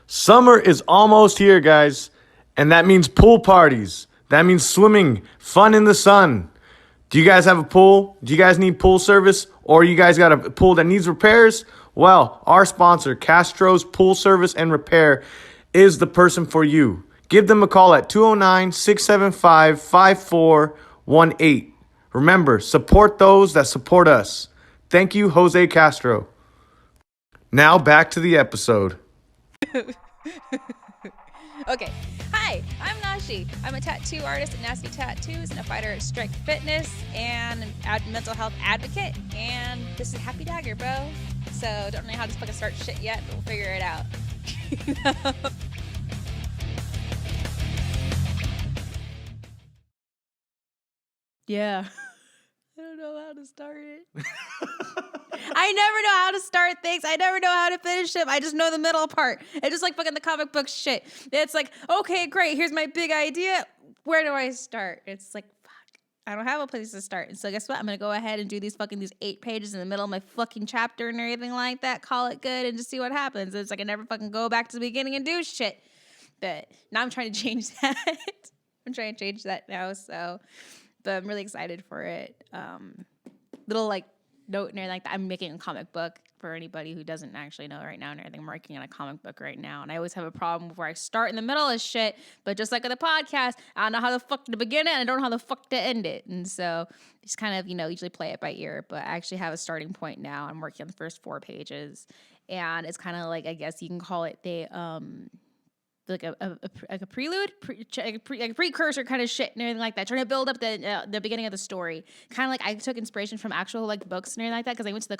Summer is almost here, guys, and that means pool parties. That means swimming, fun in the sun. Do you guys have a pool? Do you guys need pool service? Or you guys got a pool that needs repairs? Well, our sponsor, Castro's Pool Service and Repair, is the person for you. Give them a call at 209-675-5418. Remember, support those that support us. Thank you, Jose Castro. Now back to the episode. Okay. Hi, I'm Nashi. I'm a tattoo artist at Nasty Tattoos and a fighter at Strength Fitness and a mental health advocate. And this is Happy Dagger, bro. So don't know how to fucking start shit yet, but we'll figure it out. Yeah. I don't know how to start it. I never know how to start things. I never know how to finish them. I just know the middle part. It's just like fucking the comic book shit. It's like, okay, great. Here's my big idea. Where do I start? It's like, fuck. I don't have a place to start. And so guess what? I'm going to go ahead and do these 8 pages in the middle of my fucking chapter and everything like that. Call it good and just see what happens. It's like I never fucking go back to the beginning and do shit. But now I'm trying to change that. I'm trying to change that now. So, but I'm really excited for it. Little like note and everything like that. I'm making a comic book for anybody who doesn't actually know right now and everything. I'm working on a comic book right now. And I always have a problem where I start in the middle of shit. But just like with the podcast, I don't know how the fuck to begin it and I don't know how the fuck to end it. And so just kind of, usually play it by ear. But I actually have a starting point now. I'm working on the first 4 pages. And it's kind of like, I guess you can call it like a prelude, like a precursor kind of shit and everything like that. Trying to build up the beginning of the story. Kind of like I took inspiration from actual like books and everything like that because I went to the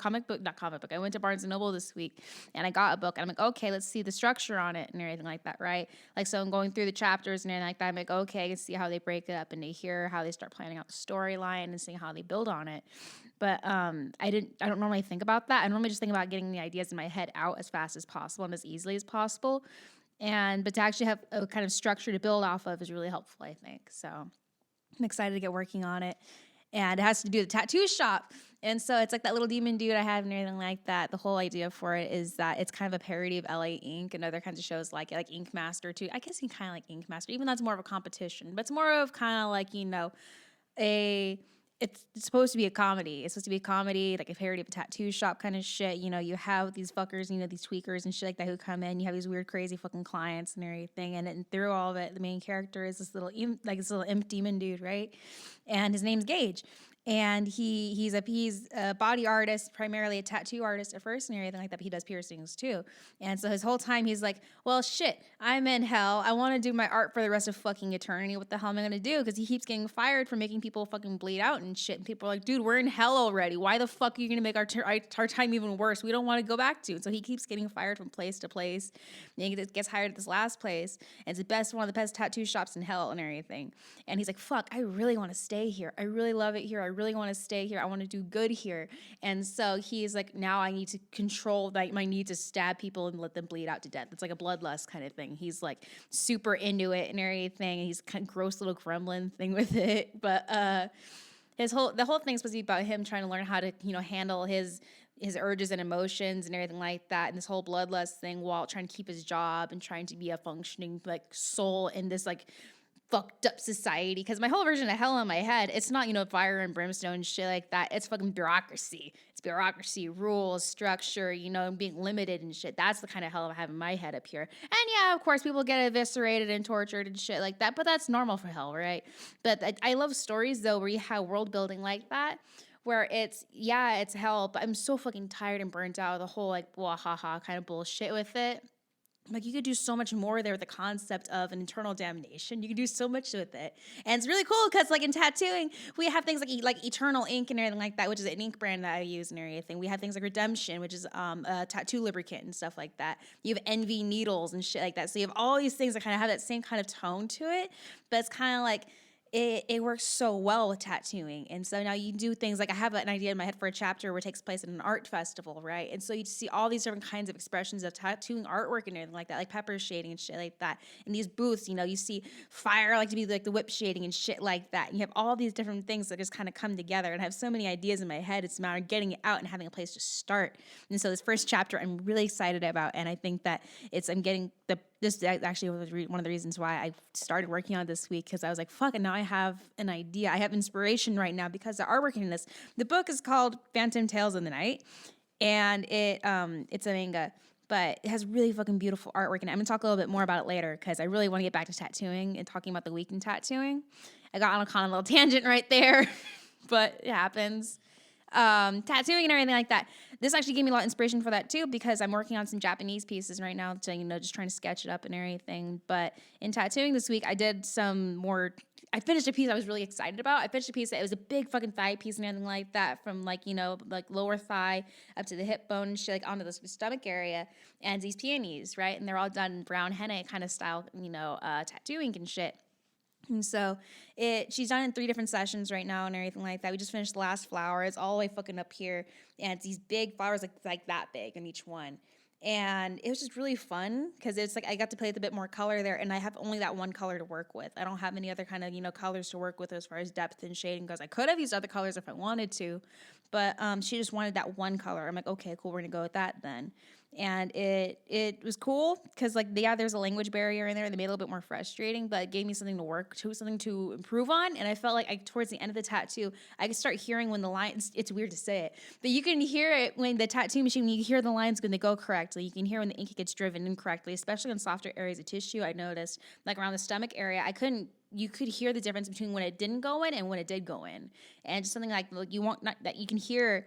I went to Barnes & Noble this week and I got a book and I'm like, okay, let's see the structure on it and everything like that, right? Like, so I'm going through the chapters and everything like that. I'm like, okay, I can see how they break it up and to hear how they start planning out the storyline and seeing how they build on it. But I don't normally think about that. I normally just think about getting the ideas in my head out as fast as possible and as easily as possible. But to actually have a kind of structure to build off of is really helpful, I think. So I'm excited to get working on it. And it has to do with the tattoo shop. And so it's like that little demon dude I have and everything like that. The whole idea for it is that it's kind of a parody of LA Ink and other kinds of shows like Ink Master too. I guess you kind of like Ink Master, even though it's more of a competition. But it's more of kind of like, it's supposed to be a comedy. It's supposed to be a comedy, like a parody of a tattoo shop kind of shit. You have these fuckers, these tweakers and shit like that who come in. You have these weird, crazy fucking clients and everything. And through all of it, the main character is this little imp demon dude, right? And his name's Gage. And he's a body artist, primarily a tattoo artist at first and everything like that, but he does piercings too. And so his whole time he's like, well, shit, I'm in hell. I want to do my art for the rest of fucking eternity. What the hell am I going to do? Because he keeps getting fired for making people fucking bleed out and shit. And people are like, dude, we're in hell already. Why the fuck are you going to make our time even worse? We don't want to go back to it. So he keeps getting fired from place to place. And he gets hired at this last place. And it's one of the best tattoo shops in hell and everything. And he's like, fuck, I really want to stay here. I really love it here. I really want to stay here. I want to do good here. And so he's like, now I need to control my need to stab people and let them bleed out to death. It's like a bloodlust kind of thing. He's like super into it and everything. And he's kind of gross little gremlin thing with it. But the whole thing's supposed to be about him trying to learn how to, handle his urges and emotions and everything like that. And this whole bloodlust thing while trying to keep his job and trying to be a functioning soul in this fucked up society. Because my whole version of hell in my head, it's not, fire and brimstone and shit like that. It's fucking bureaucracy. It's bureaucracy, rules, structure, being limited and shit. That's the kind of hell I have in my head up here. And yeah, of course, people get eviscerated and tortured and shit like that, but that's normal for hell, right? But I love stories, though, where you have world building like that, where it's hell, but I'm so fucking tired and burnt out of the whole, wahaha kind of bullshit with it. You could do so much more there with the concept of an eternal damnation. You can do so much with it. And it's really cool because, in tattooing, we have things like Eternal Ink and everything like that, which is an ink brand that I use and everything. We have things like Redemption, which is a tattoo lubricant and stuff like that. You have Envy needles and shit like that. So you have all these things that kind of have that same kind of tone to it, but it's kind of it works so well with tattooing. And so now you do things like I have an idea in my head for a chapter where it takes place in an art festival, right? And so you see all these different kinds of expressions of tattooing artwork and everything like that, like pepper shading and shit like that. And these booths, you see fire like to be like the whip shading and shit like that. And you have all these different things that just kind of come together, and I have so many ideas in my head. It's a matter of getting it out and having a place to start. And so this first chapter I'm really excited about, and I think that I'm getting this actually was one of the reasons why I started working on it this week, because I was like, fuck, and now I have an idea. I have inspiration right now because the artwork in this. The book is called Phantom Tales in the Night, and it's a manga, but it has really fucking beautiful artwork, and I'm gonna talk a little bit more about it later because I really want to get back to tattooing and talking about the week in tattooing. I got on a kind of little tangent right there, but it happens. Tattooing and everything like that. This actually gave me a lot of inspiration for that too, because I'm working on some Japanese pieces right now, so, just trying to sketch it up and everything. But in tattooing this week, I did some more. I finished a piece I was really excited about. I finished a piece that it was a big fucking thigh piece and everything like that, from like lower thigh up to the hip bone and shit, like onto the stomach area, and these peonies, right? And they're all done brown henna kind of style, tattooing and shit. And so she's done in 3 different sessions right now and everything like that. We just finished the last flower. It's all the way fucking up here. And it's these big flowers like that big in each one. And it was just really fun because it's like I got to play with a bit more color there, and I have only that one color to work with. I don't have any other kind of, colors to work with as far as depth and shading goes. I could have used other colors if I wanted to, but she just wanted that one color. I'm like, okay, cool, we're gonna go with that then. And it was cool because there's a language barrier in there, and they made it a little bit more frustrating, but it gave me something to work to, something to improve on. And I felt like towards the end of the tattoo, I could start hearing when the lines, it's weird to say it, but you can hear it when the tattoo machine, when you hear the lines when they go correctly. You can hear when the ink gets driven incorrectly, especially on softer areas of tissue. I noticed like around the stomach area, you could hear the difference between when it didn't go in and when it did go in. And just something like you want, not that you can hear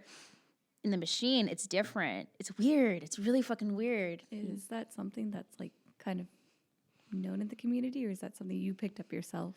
in the machine, it's different. It's weird. It's really fucking weird. Is that something that's like kind of known in the community, or is that something you picked up yourself?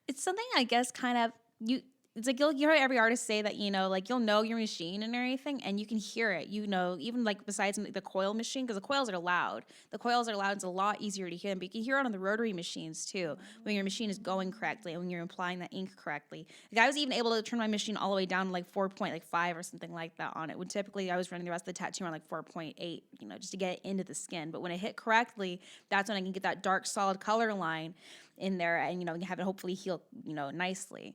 It's something I guess kind of it's like you'll hear every artist say that, you'll know your machine and everything, and you can hear it, even like besides the coil machine, because the coils are loud. The coils are loud. It's a lot easier to hear them, but you can hear it on the rotary machines too, when your machine is going correctly and when you're applying that ink correctly. Like I was even able to turn my machine all the way down to like 4.5 or something like that on it, when typically I was running the rest of the tattoo on like 4.8, just to get it into the skin. But when it hit correctly, that's when I can get that dark solid color line in there, and have it hopefully heal nicely.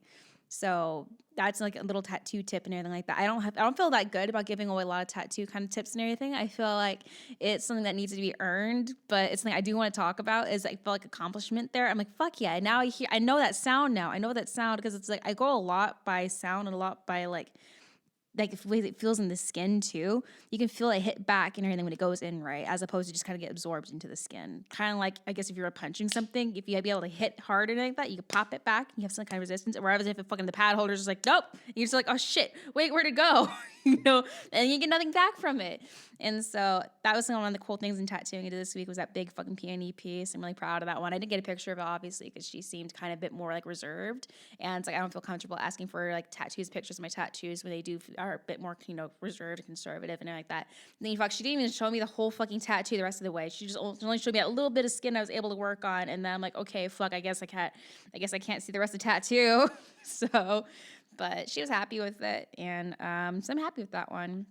So that's like a little tattoo tip and everything like that. I don't feel that good about giving away a lot of tattoo kind of tips and everything. I feel like it's something that needs to be earned, but it's something I do want to talk about. Is I feel like accomplishment there. I'm like, fuck yeah! Now I know that sound now. I know that sound because it's like I go a lot by sound and a lot by like the way it feels in the skin too. You can feel it hit back and everything when it goes in, right? As opposed to just kind of get absorbed into the skin. Kind of like, I guess if you were punching something, if you'd be able to hit hard and like that, you could pop it back and you have some kind of resistance. Whereas if it fucking the pad holder's just like, nope. You're just like, oh shit, wait, where'd it go? And you get nothing back from it. And so that was one of the cool things in tattooing I did this week, was that big fucking peony piece. I'm really proud of that one. I didn't get a picture of it, obviously, because she seemed kind of a bit more like reserved. And it's like, I don't feel comfortable asking for like pictures of my tattoos when they are a bit more, reserved and conservative and like that. And then she didn't even show me the whole fucking tattoo the rest of the way. She just only showed me a little bit of skin I was able to work on. And then I'm like, okay, fuck, I guess I can't see the rest of the tattoo. So, but she was happy with it. And so I'm happy with that one.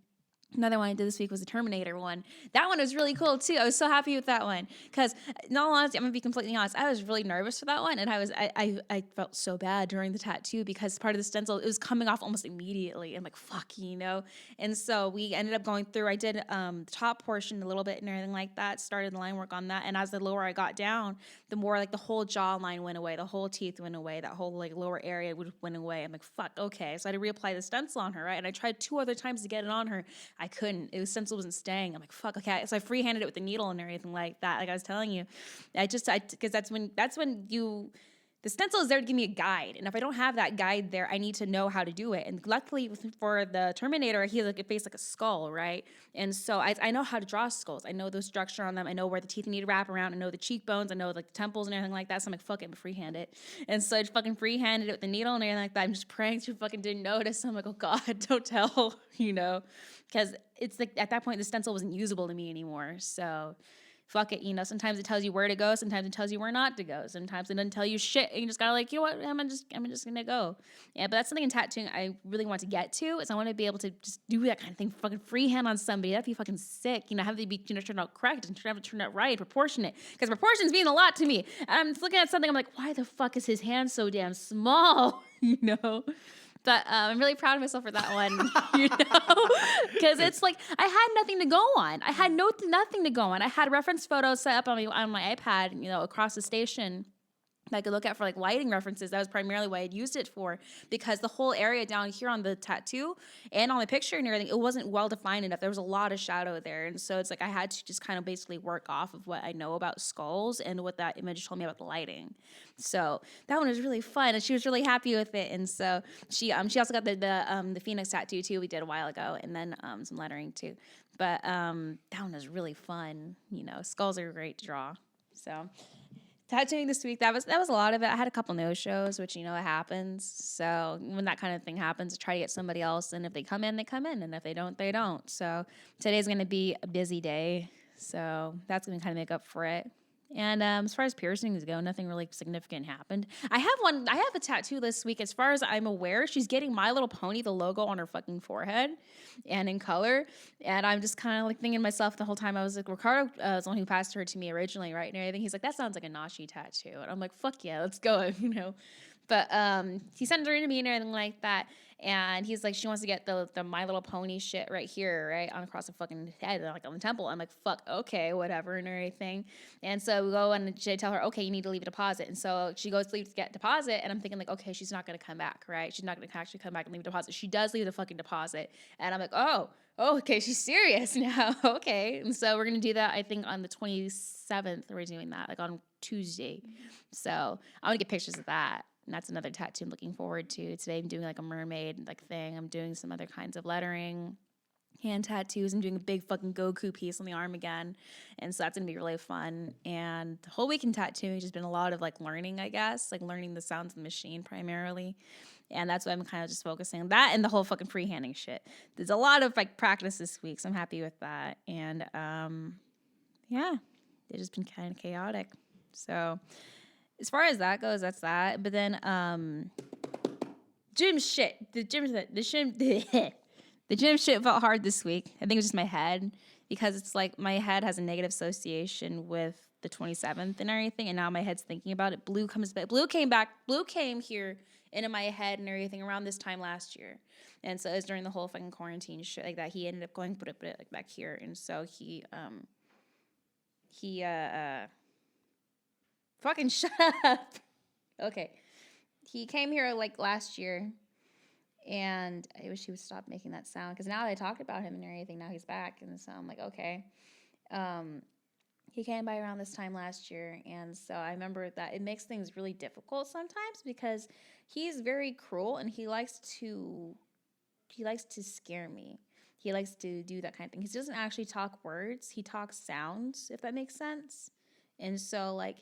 Another one I did this week was the Terminator one. That one was really cool too. I was so happy with that one because, in all honesty, I'm gonna be completely honest. I was really nervous for that one, and I felt so bad during the tattoo because part of the stencil, it was coming off almost immediately. I'm like, fuck, And so we ended up going through. I did the top portion a little bit and everything like that. Started the line work on that, and as the lower I got down, the more like the whole jawline went away, the whole teeth went away, that whole like lower area went away. I'm like, fuck, okay. So I had to reapply the stencil on her, right? And I tried 2 other times to get it on her. I couldn't. Stencil wasn't staying. I'm like, fuck, okay. So I freehanded it with the needle and everything like that. Like I was telling you, because that's when the stencil is there to give me a guide. And if I don't have that guide there, I need to know how to do it. And luckily for the Terminator, he has like a face like a skull, right? And so I know how to draw skulls. I know the structure on them. I know where the teeth need to wrap around. I know the cheekbones. I know like the temples and everything like that. So I'm like, fuck it, but freehand it. And so I just fucking freehanded it with the needle and everything like that. I'm just praying she fucking didn't notice. So I'm like, oh God, don't tell, because it's like at that point the stencil wasn't usable to me anymore. So fuck it, sometimes it tells you where to go, sometimes it tells you where not to go, sometimes it doesn't tell you shit, and you just gotta like, you know what, I'm just gonna go. Yeah, but that's something in tattooing I really want to get to, is I want to be able to just do that kind of thing, fucking freehand on somebody. That'd be fucking sick, have to be, turned out correct, and have it turned out right, proportionate, because proportions mean a lot to me. And I'm just looking at something, I'm like, why the fuck is his hand so damn small? But I'm really proud of myself for that one, because it's like I had nothing to go on. I had nothing to go on. I had reference photos set up on my iPad, across the station that I could look at for like lighting references. That was primarily what I'd used it for, because the whole area down here on the tattoo and on the picture and everything, it wasn't well defined enough. There was a lot of shadow there. And so it's like I had to just kind of basically work off of what I know about skulls and what that image told me about the lighting. So that one was really fun, and she was really happy with it. And so she also got the Phoenix tattoo too, we did a while ago, and then some lettering too. But that one was really fun. Skulls are great to draw. So tattooing this week, that was a lot of it. I had a couple no-shows, which, it happens. So when that kind of thing happens, I try to get somebody else. And if they come in, they come in. And if they don't, they don't. So today's going to be a busy day. So that's going to kind of make up for it. And as far as piercings go, nothing really significant happened. I have a tattoo this week. As far as I'm aware, she's getting My Little Pony, the logo, on her fucking forehead and in color. And I'm just kind of like thinking to myself the whole time. I was like, Ricardo was the one who passed her to me originally, right? And everything. He's like, that sounds like a Nashi tattoo. And I'm like, fuck yeah, let's go, But he sent her to me and everything like that. And he's like, she wants to get the My Little Pony shit right here, right? On across the fucking head, like on the temple. I'm like, fuck, okay, whatever, and everything. And so we go and I tell her, okay, you need to leave a deposit. And so she goes to leave to get deposit. And I'm thinking like, okay, she's not going to come back, right? She's not going to actually come back and leave a deposit. She does leave the fucking deposit. And I'm like, oh, okay, she's serious now. Okay. And so we're going to do that, I think, on the 27th. We're doing that, like on Tuesday. So I want to get pictures of that. And that's another tattoo I'm looking forward to. Today I'm doing like a mermaid like thing. I'm doing some other kinds of lettering, hand tattoos. I'm doing a big fucking Goku piece on the arm again. And so that's going to be really fun. And the whole week in tattooing has just been a lot of like learning, I guess. Like learning the sounds of the machine primarily. And that's why I'm kind of just focusing on that and the whole fucking freehanding shit. There's a lot of like practice this week, so I'm happy with that. And yeah, it's just been kind of chaotic. So as far as that goes, that's that. But then gym shit. The gym shit felt hard this week. I think it was just my head, because it's like my head has a negative association with the 27th and everything, and now my head's thinking about it. Blue comes back. Blue came here into my head and everything around this time last year. And so it was during the whole fucking quarantine shit like that. He ended up going put it like back here. And so he fucking shut up. Okay. He came here like last year, and I wish he would stop making that sound, because now that I talked about him and everything, now he's back. And so I'm like, okay. He came by around this time last year, and so I remember that it makes things really difficult sometimes, because he's very cruel and he likes to scare me. He likes to do that kind of thing. He doesn't actually talk words. He talks sounds, if that makes sense. And so like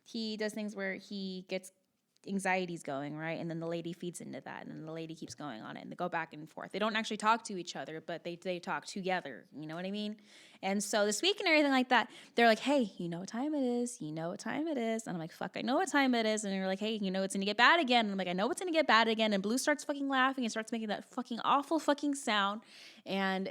he does things where he gets anxieties going, right? And then the lady feeds into that, and then the lady keeps going on it, and they go back and forth. They don't actually talk to each other, but they talk together. You know what I mean? And so this week and everything like that, they're like, hey, you know what time it is? You know what time it is? And I'm like, fuck, I know what time it is. And they're like, hey, it's gonna get bad again. And I'm like, I know it's gonna get bad again. And Blue starts fucking laughing and starts making that fucking awful fucking sound. And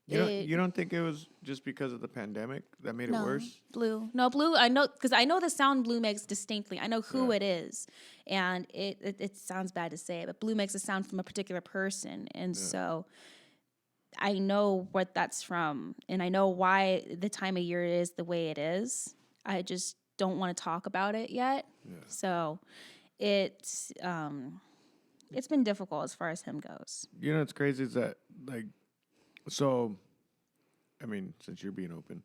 You don't think it was just because of the pandemic that made it worse? Blue. I know, because I know the sound Blue makes distinctly. I know who it is. And it sounds bad to say it, but Blue makes a sound from a particular person. And so I know what that's from. And I know why the time of year is the way it is. I just don't want to talk about it yet. Yeah. So it's been difficult as far as him goes. You know what's crazy is that, like, so, I mean, since you're being open,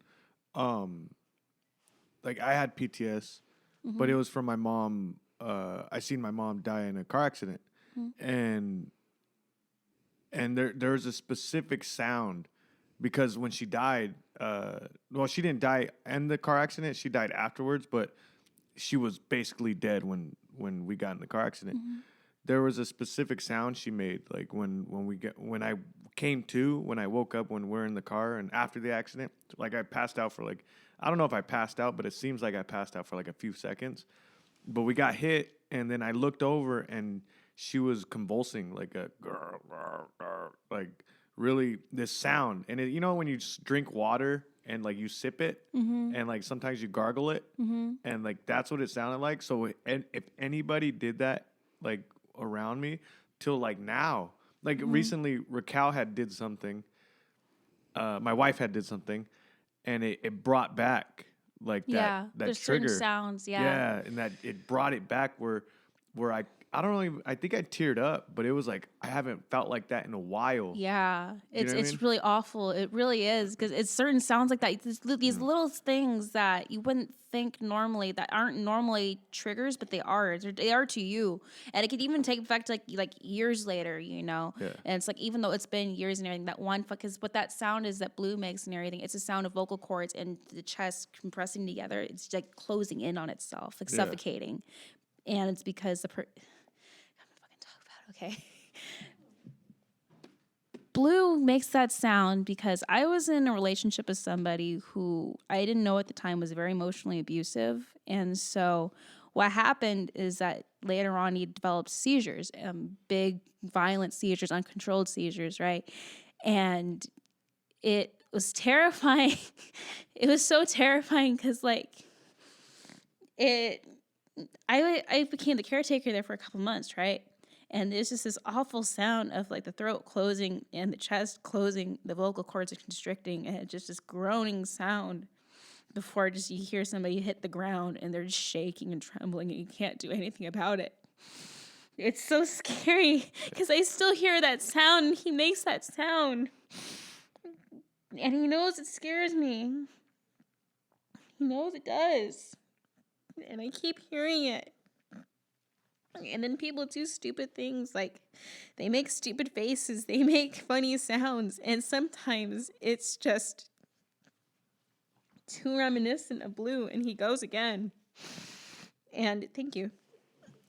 like I had PTS, but it was from my mom. I seen my mom die in a car accident, and there was a specific sound, because when she died, well, she didn't die in the car accident. She died afterwards, but she was basically dead when we got in the car accident. There was a specific sound she made, like when I came to when I woke up when we're in the car and after the accident. Like I passed out for like, I don't know if I passed out, but it seems like I passed out for like a few seconds. But we got hit, and then I looked over, and she was convulsing like a like really this sound. And it, you know when you just drink water and like you sip it, and like sometimes you gargle it, and like that's what it sounded like. So and if anybody did that like around me till like now, like recently Raquel had did something, my wife had did something, and it brought back like that there's trigger certain sounds. Yeah. and that it brought it back where I don't know, I think I teared up, but it was like I haven't felt like that in a while. Yeah, You know what I it's mean? really awful. It really is because it's certain sounds like that. These little things that you wouldn't think normally that aren't normally triggers, but they are. They are to you, and it could even take effect like years later. You know, Yeah. and it's like even though it's been years and everything, that one because what that sound is that Blue makes and everything. It's a sound of vocal cords and the chest compressing together. It's like closing in on itself, like Yeah. suffocating, and it's because I'm gonna fucking talk about it, okay. Blue makes that sound because I was in a relationship with somebody who I didn't know at the time was very emotionally abusive. And so what happened is that later on he developed seizures, big, violent seizures, uncontrolled seizures, right? And it was terrifying. It was so terrifying because, like, I became the caretaker there for a couple months, right? And there's just this awful sound of like the throat closing and the chest closing, the vocal cords are constricting, and it's just this groaning sound before just you hear somebody hit the ground and they're just shaking and trembling and you can't do anything about it. It's so scary because I still hear that sound and he makes that sound. And he knows it scares me. He knows it does. And I keep hearing it. And then people do stupid things, like they make stupid faces, they make funny sounds, and sometimes it's just too reminiscent of Blue, and he goes again. And thank you.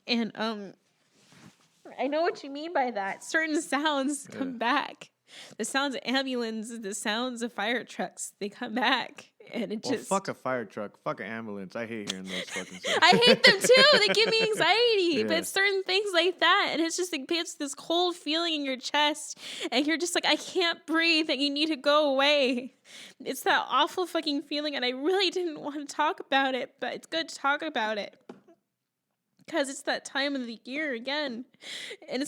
And I know what you mean by that. Certain sounds come back. The sounds of ambulances, the sounds of fire trucks, they come back. And it just fuck a fire truck, fuck an ambulance. I hate hearing those fucking sounds. I hate them too. They give me anxiety. Yeah. But certain things like that, and it's just like it's this cold feeling in your chest, and you're just like, I can't breathe, and you need to go away. It's that awful fucking feeling, and I really didn't want to talk about it, but it's good to talk about it. Because it's that time of the year again. And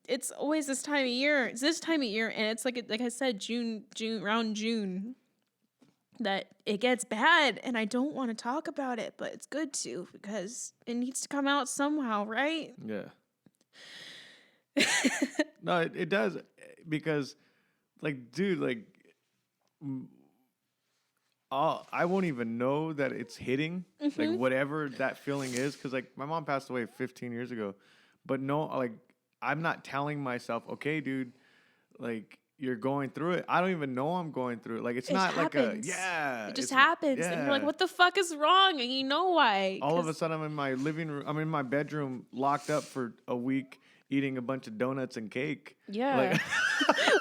it's always this time of year. It's this time of year, and it's like I said, June, around June, that it gets bad, and I don't want to talk about it, but it's good to because it needs to come out somehow, right? Yeah. No, it does because, like, dude, like, I won't even know that it's hitting, like, whatever that feeling is, because, like, my mom passed away 15 years ago, but no, like, I'm not telling myself, okay, dude, like, you're going through it. I don't even know I'm going through it. Like, it's not happens. like It just happens. And you're like, what the fuck is wrong? And you know why. All of a sudden, I'm in my living room. I'm in my bedroom, locked up for a week, eating a bunch of donuts and cake. Yeah. Like,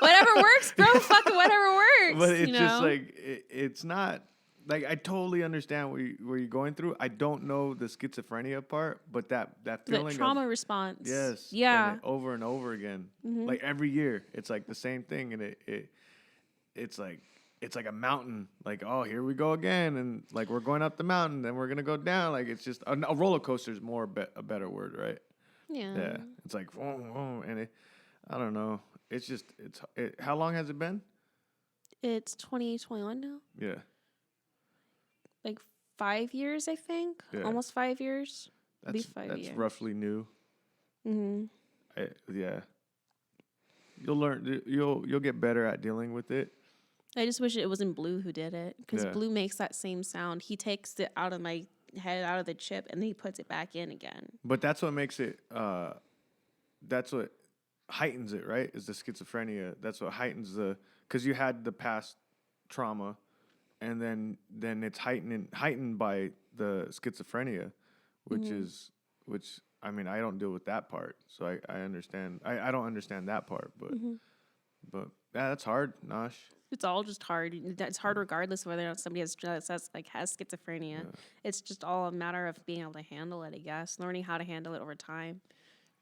whatever works, bro. Fucking whatever works. but it's you know? just like, it's not, like, I totally understand what you're going through. I don't know the schizophrenia part, but that feeling the trauma of, response. yes. Yeah. And over and over again. Like, every year, it's like the same thing. And it's like a mountain. Like, oh, here we go again. And, like, we're going up the mountain, then we're going to go down. Like, it's just, a roller coaster is more a better word, right? Yeah. Yeah. It's like, and I don't know. It's just, how long has it been? It's 2021 now. Yeah. Like 5 years, I think. Yeah. Almost 5 years. That's roughly new. Mm-hmm. Yeah. You'll learn. You'll get better at dealing with it. I just wish it wasn't Blue who did it, because Yeah. Blue makes that same sound. He takes it out of my head, out of the chip, and then he puts it back in again. But that's what makes it. That's what heightens it, right? Is the schizophrenia. That's what heightens because you had the past trauma, and then it's heightened by the schizophrenia, which I mean, I don't deal with that part, so I understand. I don't understand that part, but that's hard, Nosh. It's all just hard. It's hard regardless of whether or not somebody has schizophrenia. Yeah. It's just all a matter of being able to handle it, I guess. Learning how to handle it over time.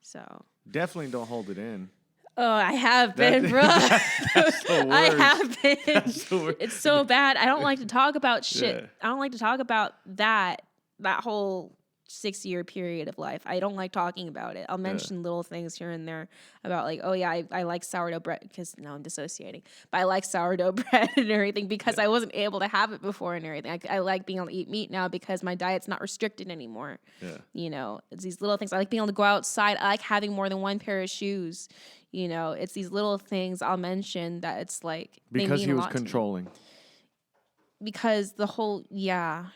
So Definitely don't hold it in. oh, I have been, bro. That's the I worst. have been. That's the worst. It's so bad. I don't like to talk about shit. Yeah. I don't like to talk about that whole 6-year period of life. I don't like talking about it. I'll mention little things here and there about like, oh yeah, I like sourdough bread because now I'm dissociating. But I like sourdough bread and everything because I wasn't able to have it before and everything. I like being able to eat meat now because my diet's not restricted anymore. Yeah. You know, it's these little things. I like being able to go outside. I like having more than one pair of shoes. You know, it's these little things I'll mention that it's like they Because mean he a was lot to me. controlling. Because the whole Yeah.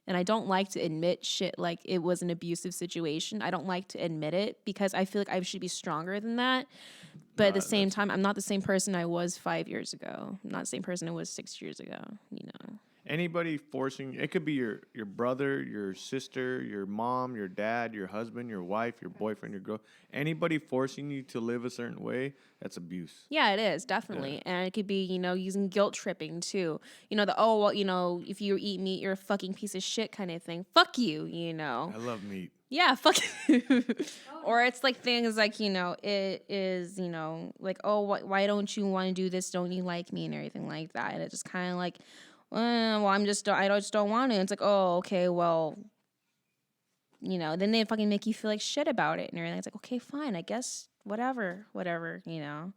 and I don't like to admit shit like it was an abusive situation. I don't like to admit it because I feel like I should be stronger than that. But at the same time, I'm not the same person I was 5 years ago. I'm not the same person I was 6 years ago, you know. Anybody forcing, it could be your brother, your sister, your mom, your dad, your husband, your wife, your boyfriend, your girl. Anybody forcing you to live a certain way, that's abuse. Yeah, it is, definitely. And it could be, you know, using guilt tripping too. You know, well, you know, if you eat meat, you're a fucking piece of shit kind of thing. Fuck you, you know. I love meat. Yeah, fuck you. Or it's like things like, you know, it is, you know, like, oh, why don't you want to do this? Don't you like me and everything like that? And it's just kind of like, well, I just don't want to. It's like, oh, okay, well, you know, then they fucking make you feel like shit about it and everything. It's like, okay, fine, I guess, whatever, you know.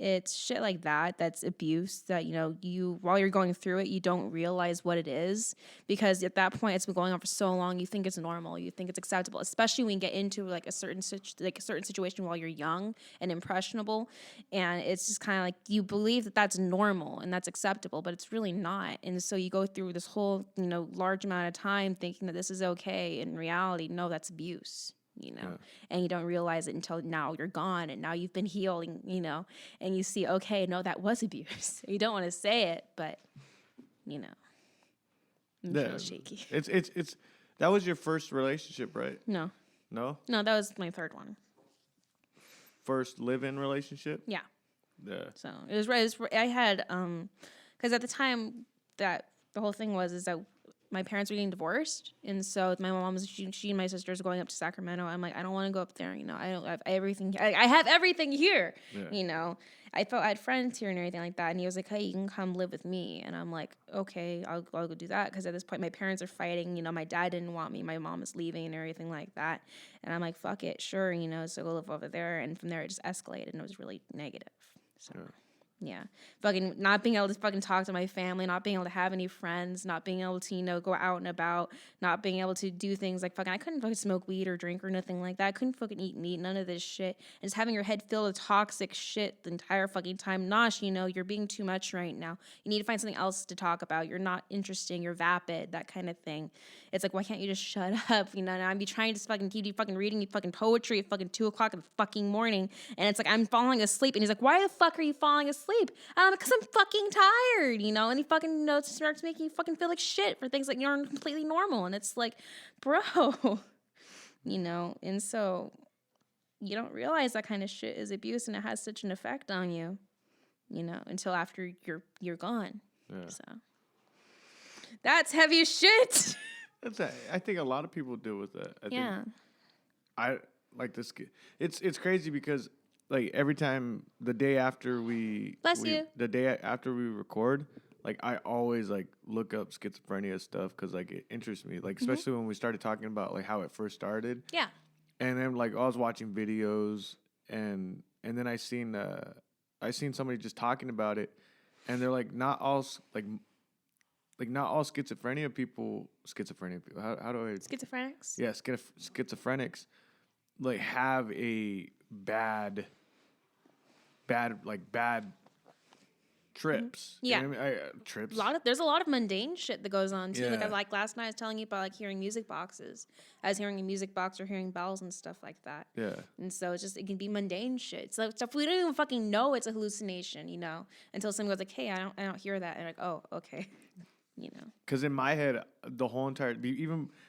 It's shit like that. That's abuse that, you know, while you're going through it, you don't realize what it is because at that point it's been going on for so long. You think it's normal. You think it's acceptable, especially when you get into like a certain situation while you're young and impressionable. And it's just kind of like you believe that that's normal and that's acceptable, but it's really not. And so you go through this whole, you know, large amount of time thinking that this is okay. In reality, no, that's abuse. You know, and you don't realize it until now you're gone and now you've been healing, you know, and you see, okay, no, that was abuse. You don't want to say it, but, you know, I'm feeling shaky. It's that was your first relationship, right? No, No? that was my third one. First live-in relationship? Yeah. Yeah. So it was right. I had, because at the time that the whole thing is that my parents were getting divorced, and so my mom, she and my sisters going up to Sacramento. I'm like, I don't want to go up there, you know. I don't have everything. I have everything here, you know. I had friends here and everything like that, and he was like, hey, you can come live with me, and I'm like, okay, I'll go do that because at this point my parents are fighting. You know, my dad didn't want me, my mom is leaving, and everything like that, and I'm like, fuck it, sure, you know. So go live over there, and from there it just escalated, and it was really negative. So. Yeah. Fucking not being able to fucking talk to my family, not being able to have any friends, not being able to, you know, go out and about, not being able to do things like fucking, I couldn't fucking smoke weed or drink or nothing like that. I couldn't fucking eat meat, none of this shit. And just having your head filled with toxic shit the entire fucking time. Nosh, you know, you're being too much right now. You need to find something else to talk about. You're not interesting, you're vapid, that kind of thing. It's like, why can't you just shut up? You know, and I'd be trying to fucking keep you fucking reading you fucking poetry at fucking 2:00 in the fucking morning. And it's like, I'm falling asleep. And he's like, why the fuck are you falling asleep? Because I'm fucking tired, you know? And he fucking, you know, starts making you fucking feel like shit for things that you're completely normal. And it's like, bro, you know? And so you don't realize that kind of shit is abuse and it has such an effect on you, you know, until after you're gone. Yeah. So that's heavy as shit. I think a lot of people deal with that. I like this. It's crazy because like every time the day after the day after we record, like I always like look up schizophrenia stuff because like it interests me. Like especially when we started talking about like how it first started. Yeah. And then like I was watching videos and then I seen somebody just talking about it, and they're like not all schizophrenia people. How do I? Schizophrenics? Yeah, schizophrenics like have a bad trips. Yeah. You know what I mean? Trips. There's a lot of mundane shit that goes on too. Yeah. Like last night I was telling you about like hearing music boxes. I was hearing a music box or hearing bells and stuff like that. Yeah. And so it can be mundane shit. So stuff we don't even fucking know it's a hallucination, you know, until someone goes like, hey, I don't hear that. And like, oh, okay. You know, because in my head, the whole entire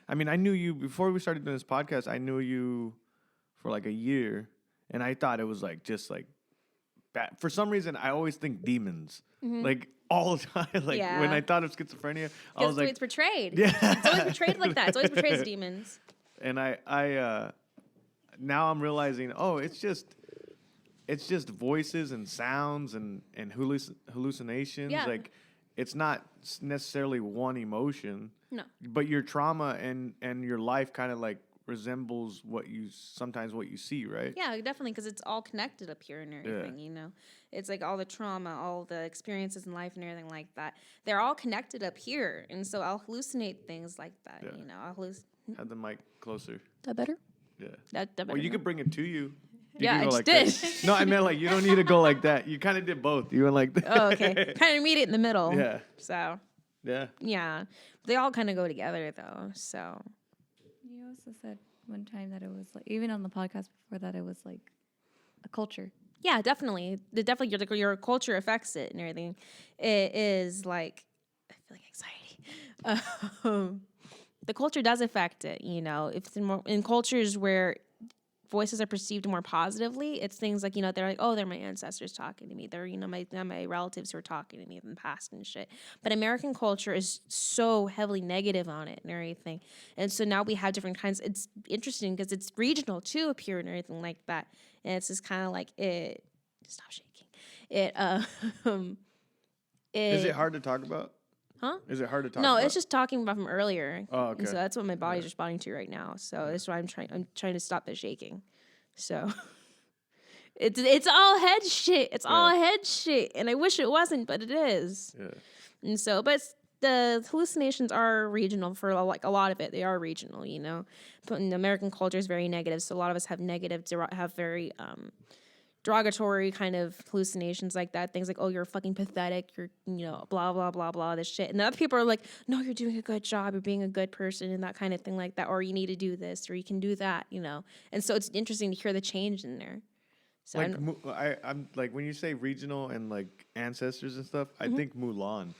I knew you before we started doing this podcast. I knew you for like a year, and I thought it was like just like bad. For some reason, I always think demons. Like all the time. Like Yeah. when I thought of schizophrenia, I was That's the way like, it's portrayed. yeah. It's always portrayed like that. It's always portrayed as demons. And I now I'm realizing, oh, it's just voices and sounds and hallucinations. Yeah. Like it's not necessarily one emotion. No. But your trauma and your life kind of like resembles what you see, right? Yeah, definitely, because it's all connected up here and everything, you know? It's like all the trauma, all the experiences in life and everything like that. They're all connected up here. And so I'll hallucinate things like that, you know? I'll Have the mic closer. that better? Yeah. That better? Well, you could bring it to you. You Yeah, can I go just like did. this. No, I meant like you don't need to go like that. You kind of did both. You went like that. Oh, okay. Kind of meet it in the middle. Yeah. So, Yeah. yeah. They all kind of go together, though, so. You also said one time that it was like, even on the podcast before that, it was like a culture. Yeah, definitely. Your culture affects it and everything. It is like, I feel like anxiety. The culture does affect it, you know. If it's in cultures where voices are perceived more positively, it's things like, you know, they're like, oh, they're my ancestors talking to me. They're, you know, my relatives who are talking to me in the past and shit. But American culture is so heavily negative on it and everything. And so now we have different kinds. It's interesting because it's regional too up here and everything like that. And it's just kind of like it. Stop shaking. Is it hard to talk about? Huh? Is it hard to talk No, about? it's just talking about from earlier. Oh, okay. And so that's what my body's responding to right now. So that's why I'm trying to stop the shaking. So it's all head shit. It's all head shit. And I wish it wasn't, but it is. Yeah. And so, but the hallucinations are regional for like a lot of it. They are regional, you know. But in American culture is very negative. So a lot of us have very derogatory kind of hallucinations like that. Things like, oh, you're fucking pathetic. You're, you know, blah, blah, blah, blah, this shit. And the other people are like, no, you're doing a good job. You're being a good person and that kind of thing like that. Or you need to do this or you can do that, you know. And so it's interesting to hear the change in there. So Like I'm like when you say regional and like ancestors and stuff, I think Mulan.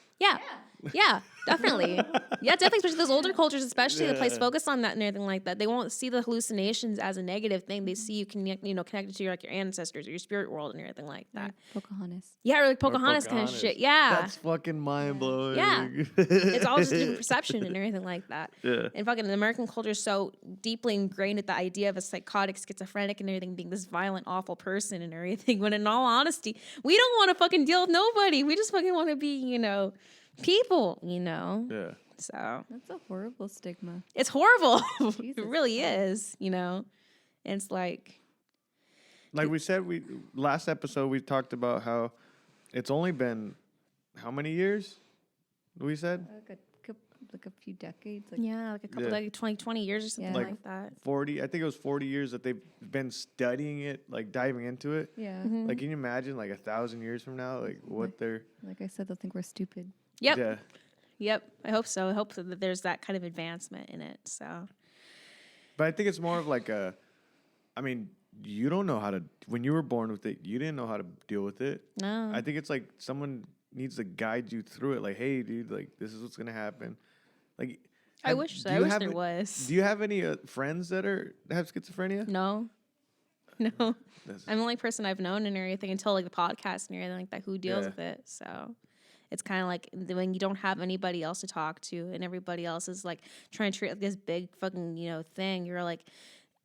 Yeah, definitely. Yeah, definitely, especially those older cultures, especially that place focus on that and everything like that. They won't see the hallucinations as a negative thing. They see you connected to your ancestors or your spirit world and everything like that. Like Pocahontas. Yeah, or like Pocahontas kind of shit. Yeah. That's fucking mind blowing. Yeah. It's all just different perception and everything like that. Yeah. And fucking the American culture is so deeply ingrained with the idea of a psychotic, schizophrenic, and everything being this violent, awful person and everything. When in all honesty, we don't want to fucking deal with nobody. We just fucking want to be, you know, people, you know. Yeah. So That's a horrible stigma. it's horrible. It Jesus really is, you know. And it's like, Like we said, last episode we talked about how it's only been how many years? We said Like a few decades. Like, yeah, like a couple, like 20 years or something Yeah. like that. 40. I think it was 40 years that they've been studying it, like diving into it. yeah. Like, can you imagine, like 1,000 years from now, like what they're? Like I said, they'll think we're stupid. Yep. Yeah. Yep. I hope so. I hope that there's that kind of advancement in it. So But I think it's more of like I mean, you don't know how to. When you were born with it, you didn't know how to deal with it. no. I think it's like someone needs to guide you through it. Like, hey, dude, like this is what's gonna happen. Like, I wish so. do I you wish have there a- was. Do you have any friends that have schizophrenia? No. No. That's- I'm the only person I've known and everything until like the podcast and everything like that who deals Yeah. with it. So it's kind of like when you don't have anybody else to talk to and everybody else is like trying to treat like this big fucking, you know, thing. You're like,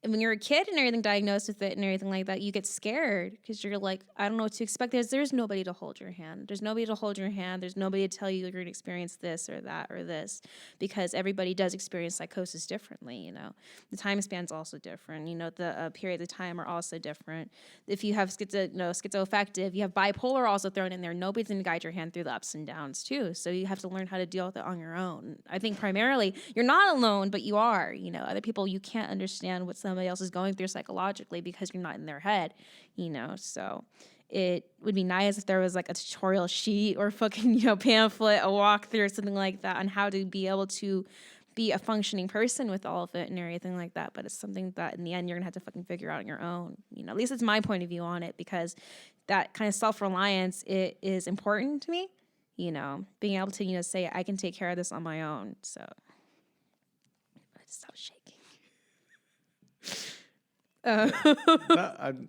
and when you're a kid and everything diagnosed with it and everything like that, you get scared because you're like, I don't know what to expect. There's nobody to hold your hand. There's nobody to hold your hand. There's nobody to tell you you're going to experience this or that or this because everybody does experience psychosis differently, you know. The time span's also different. You know, the periods of time are also different. If you have schizoaffective, you have bipolar also thrown in there. Nobody's going to guide your hand through the ups and downs too. So you have to learn how to deal with it on your own. I think primarily you're not alone, but you are, you know, other people, you can't understand what somebody else is going through psychologically because you're not in their head, you know. So it would be nice if there was like a tutorial sheet or fucking, you know, pamphlet, a walkthrough or something like that on how to be able to be a functioning person with all of it and everything like that. But it's something that in the end you're gonna have to fucking figure out on your own. You know, at least it's my point of view on it because that kind of self-reliance it is important to me. You know, being able to, you know, say I can take care of this on my own. So I just stop shaking. No,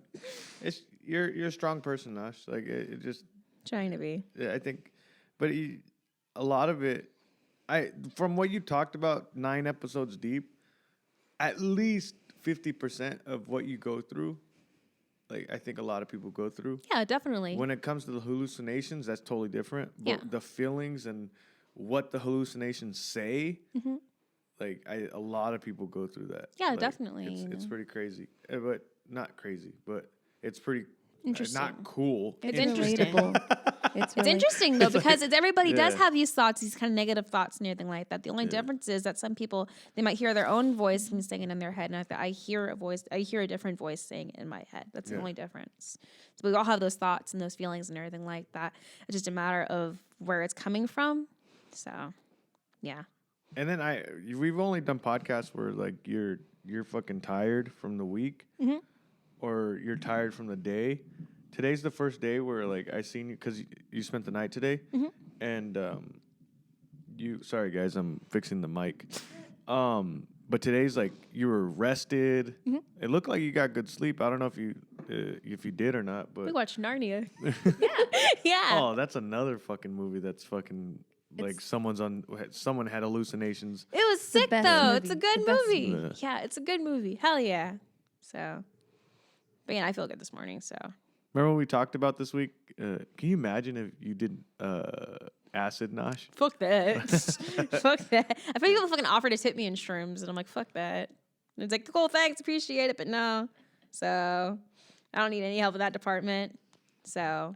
you're a strong person, Nash. Like it just, Trying to be. yeah, I think, but a lot of it, from what you talked about, 9 episodes deep, at least 50% of what you go through, like I think a lot of people go through. Yeah, definitely. When it comes to the hallucinations, that's totally different. But Yeah. the feelings and what the hallucinations say, like a lot of people go through that. Yeah, Like, definitely, you It's know. pretty crazy, but not crazy, but it's pretty Interesting. not cool. It's interesting. It's It's interesting though because everybody does yeah. have these thoughts, these kind of negative thoughts and everything like that. The only difference is that some people they might hear their own voice singing in their head, and I hear a different voice saying in my head. That's the Yeah. only difference. So we all have those thoughts and those feelings and everything like that. It's just a matter of where it's coming from. So, yeah. And then we've only done podcasts where like you're fucking tired from the week, or you're tired from the day. Today's the first day where like I seen you because you spent the night today, and you. Sorry guys, I'm fixing the mic. But today's like you were rested. It looked like you got good sleep. I don't know if you did or not, but We watched Narnia. yeah. oh, that's another fucking movie that's fucking. Like someone had hallucinations. It was sick best though. movie. It's a good The best movie. movie. Yeah, it's a good movie. Hell yeah. So, but yeah, I feel good this morning. So, Remember what we talked about this week? Can you imagine if you did acid, Nosh? fuck that. Fuck that. I feel people fucking offer to tip me in shrooms, and I'm like, fuck that. And it's like, cool, thanks, appreciate it, but no. So, I don't need any help with that department. So,